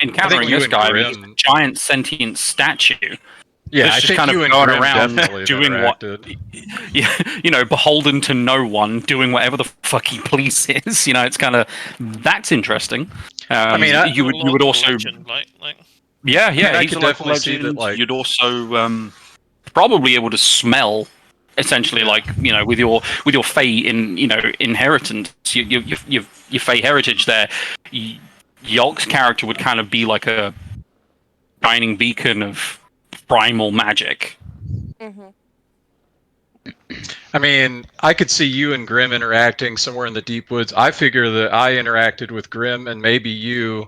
S3: encountering this guy, he's a giant sentient statue.
S2: Yeah,
S3: I think kind of going around doing what, beholden to no one, doing whatever the fuck he pleases. It's kind of, that's interesting. I mean, you would also,
S4: legend, like...
S3: yeah,
S2: I
S3: he's
S2: could
S3: a local
S2: definitely see that.
S3: legend.
S2: Like,
S3: you'd also probably be able to smell essentially, like, you know, with your Fey inheritance, your Fey heritage there. Yolk's character would kind of be like a shining beacon of primal magic.
S8: Mm-hmm.
S2: I mean, I could see you and Grim interacting somewhere in the deep woods. I figure that I interacted with Grim and maybe you,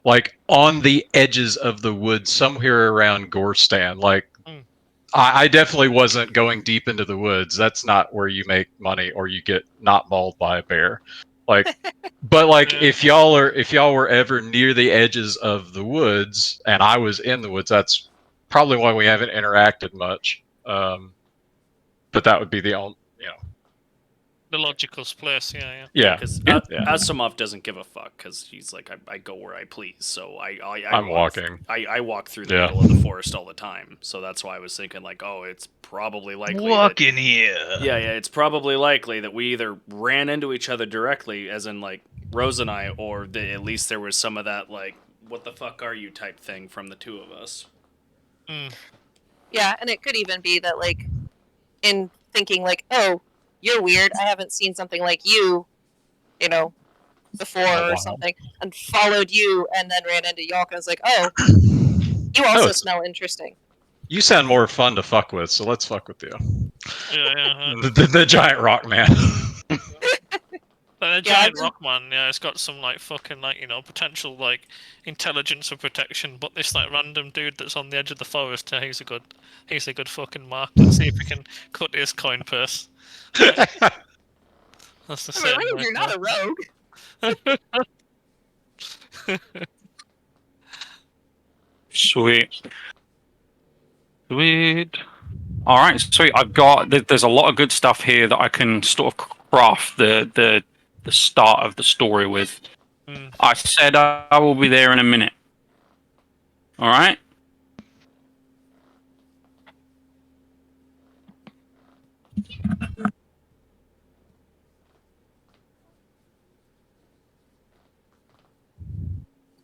S2: like, on the edges of the woods, somewhere around Gorstan. Like, I definitely wasn't going deep into the woods. That's not where you make money or you get not mauled by a bear. Like, but like, if y'all were ever near the edges of the woods and I was in the woods, that's probably why we haven't interacted much. But that would be the only,
S4: The logical place, yeah.
S5: Because Asimov doesn't give a fuck because he's like, I go where I please. So I'm
S2: walking.
S5: I walk through the middle of the forest all the time. So that's why I was thinking, like, oh, it's probably likely.
S9: Walk in here.
S5: Yeah, it's probably likely that we either ran into each other directly, as in like Rose and I, or at least there was some of that like, what the fuck are you type thing from the two of us.
S8: Yeah, and it could even be that, like, in thinking like, oh, you're weird, I haven't seen something like you, before or something, and followed you and then ran into Yolk and was like, oh, you also smell interesting.
S2: You sound more fun to fuck with, so let's fuck with you.
S4: Yeah.
S2: The giant rock man.
S4: The giant rock man, it's got some like fucking like potential like intelligence or protection, but this like random dude that's on the edge of the forest, he's a good fucking mark. Let's see if we can cut his coin purse. That's the same.
S8: You're not a rogue.
S3: Sweet. All right, sweet. There's a lot of good stuff here that I can sort of craft the start of the story with. I said I will be there in a minute. All right.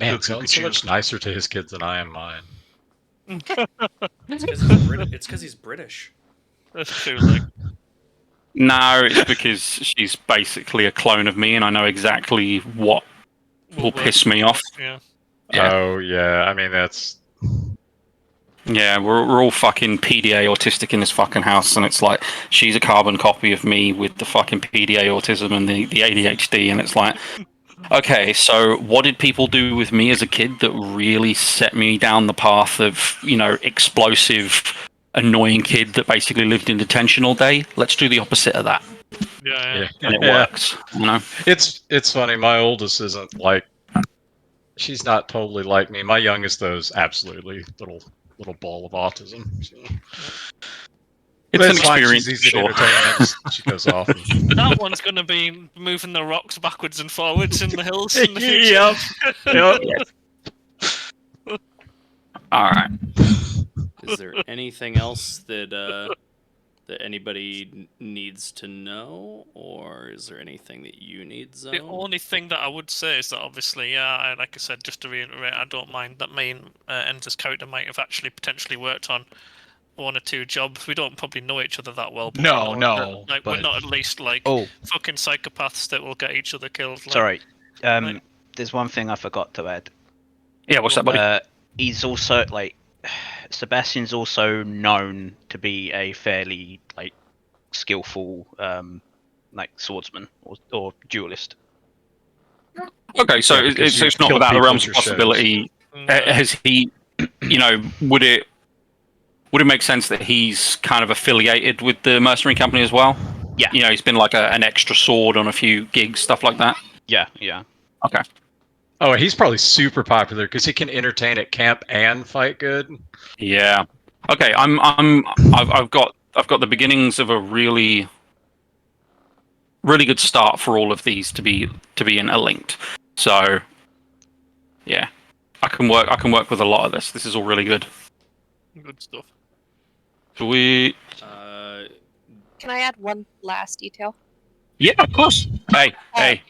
S2: Man, Zone's so much nicer to his kids than I am mine.
S5: It's because he's British.
S4: That's true. Like.
S3: No, it's because she's basically a clone of me, and I know exactly what will piss me off.
S4: Yeah.
S2: Oh yeah, I mean that's.
S3: Yeah, we're all fucking PDA autistic in this fucking house, and it's like she's a carbon copy of me with the fucking PDA autism and the ADHD, and it's like, okay, so what did people do with me as a kid that really set me down the path of, explosive, annoying kid that basically lived in detention all day? Let's do the opposite of that.
S4: Yeah.
S3: And it works,
S2: It's funny, my oldest isn't like, she's not totally like me. My youngest, though, is absolutely little ball of autism. So.
S3: It's an experience.
S2: She's easy to entertain. She goes off.
S4: That one's going to be moving the rocks backwards and forwards in the hills in the future.
S3: Yep. All right.
S5: Is there anything else that anybody needs to know, or is there anything that you need, Zone?
S4: The only thing that I would say is that obviously, like I said, just to reiterate, I don't mind that main Ender's character might have actually potentially worked on one or two jobs. We don't probably know each other that well. But we're not at least fucking psychopaths that will get each other killed.
S6: Sorry, there's one thing I forgot to add.
S3: Yeah, what's that, buddy?
S6: He's also Sebastian's also known to be a fairly skillful swordsman or duelist.
S3: Okay, so it's not without the realms of possibility. Has he, would it make sense that he's kind of affiliated with the mercenary company as well?
S6: Yeah.
S3: He's been like an extra sword on a few gigs, stuff like that.
S6: Yeah.
S3: Okay.
S2: Oh, he's probably super popular because he can entertain at camp and fight good.
S3: Yeah. Okay. I've got the beginnings of a really, really good start for all of these to be interlinked. So, yeah, I can work with a lot of this. This is all really good.
S4: Good stuff.
S3: Sweet.
S8: Can I add one last detail?
S3: Yeah, of course. Hey.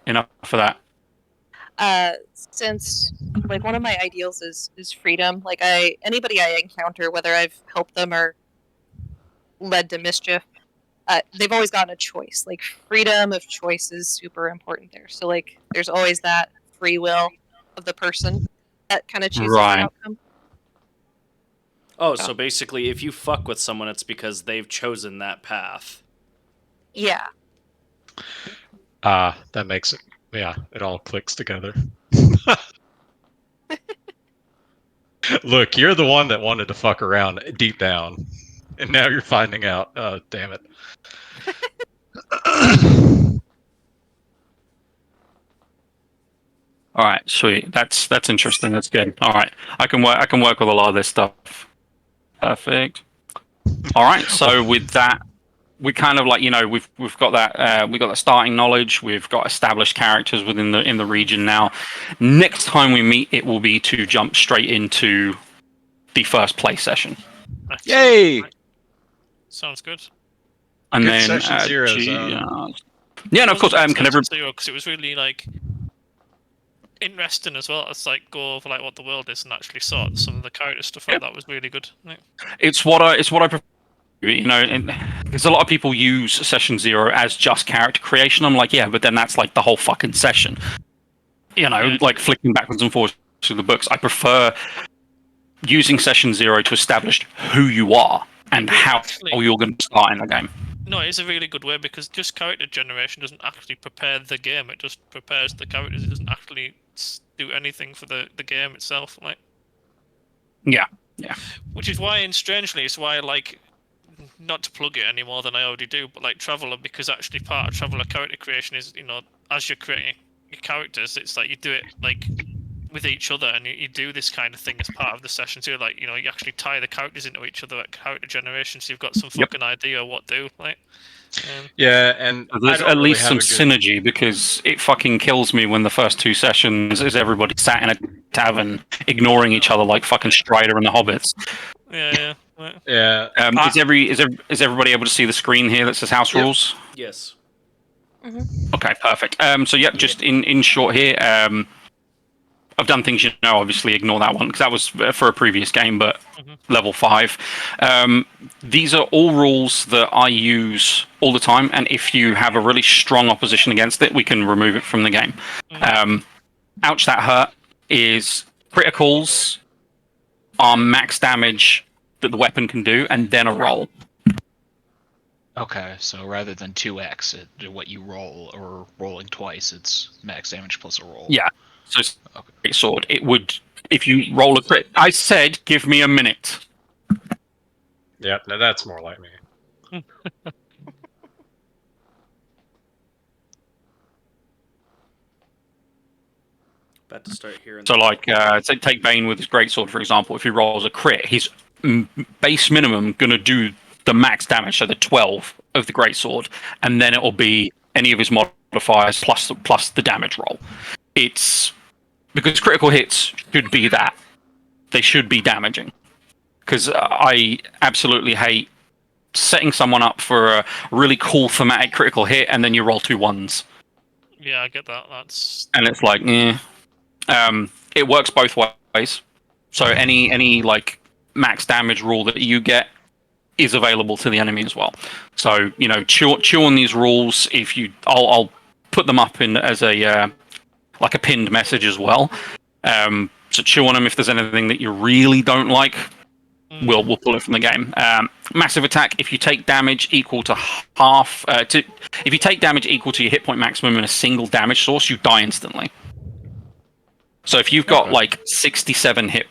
S3: Enough for that.
S8: Since one of my ideals is freedom, anybody I encounter, whether I've helped them or led to mischief, they've always gotten a choice. Like, freedom of choice is super important there. So, like, there's always that free will of the person that kind of chooses the outcome.
S5: Oh, so basically, if you fuck with someone, it's because they've chosen that path.
S8: Yeah.
S2: That makes it. Yeah, it all clicks together. Look, you're the one that wanted to fuck around deep down, and now you're finding out. Oh, damn it.
S3: All right, sweet. That's interesting. That's good. All right, I can work with a lot of this stuff. Perfect. All right, so with that, we kind of like, we've got that we've got the starting knowledge. We've got established characters within the region now. Next time we meet, it will be to jump straight into the first play session.
S2: Yay!
S4: Sounds good.
S3: And
S2: Good
S3: then
S2: session 0
S3: yeah, no, of course. Can everyone?
S4: Because it was really like interesting as well. It's like go over like what the world is and actually sort some of the character stuff out. That was really good. Right?
S3: It's what I prefer. Because a lot of people use session 0 as just character creation. I'm like, yeah, but then that's like the whole fucking session. Like flicking backwards and forwards through the books. I prefer using session 0 to establish who you are and how you're going to start in the game.
S4: No, it's a really good way because just character generation doesn't actually prepare the game. It just prepares the characters. It doesn't actually do anything for the game itself. Like,
S3: yeah.
S4: Which is why, and strangely, it's why I like, not to plug it any more than I already do, but like Traveller, because actually part of Traveller character creation is, as you're creating your characters, it's like you do it like with each other, and you do this kind of thing as part of the session too. Like, you actually tie the characters into each other at character generation, so you've got some fucking idea of what do. Like,
S2: yeah, and
S3: there's at least some synergy, because it fucking kills me when the first 2 sessions is everybody sat in a tavern ignoring each other like fucking Strider and the Hobbits.
S4: Yeah.
S3: Is everybody able to see the screen here that says house rules?
S5: Yes.
S8: Mm-hmm.
S3: Okay, perfect. So just in short here, I've done things, obviously ignore that one because that was for a previous game, but level 5. These are all rules that I use all the time, and if you have a really strong opposition against it, we can remove it from the game. Ouch, that hurt is criticals are max damage that the weapon can do, and then a roll.
S9: Okay, so rather than 2x, what you roll, or rolling twice, it's max damage plus a roll.
S3: Yeah. So it's great sword. It would, if you roll a crit. I said, give me a minute.
S2: Yep, now that's more like me.
S5: About to start hearing.
S3: So, like, take Bane with his greatsword, for example. If he rolls a crit, his base minimum going to do the max damage, so the 12 of the greatsword, and then it will be any of his modifiers plus the damage roll. It's because critical hits should be that. They should be damaging. Because I absolutely hate setting someone up for a really cool thematic critical hit and then you roll 2 1s.
S4: Yeah, I get that.
S3: And it's like, it works both ways. So any like max damage rule that you get is available to the enemy as well. So, chew on these rules. I'll put them up in as a like a pinned message as well. So chew on them. If there's anything that you really don't like, we'll pull it from the game. Massive attack. If you take damage equal to half, if you take damage equal to your hit point maximum in a single damage source, you die instantly. So if you've got like 67 hit points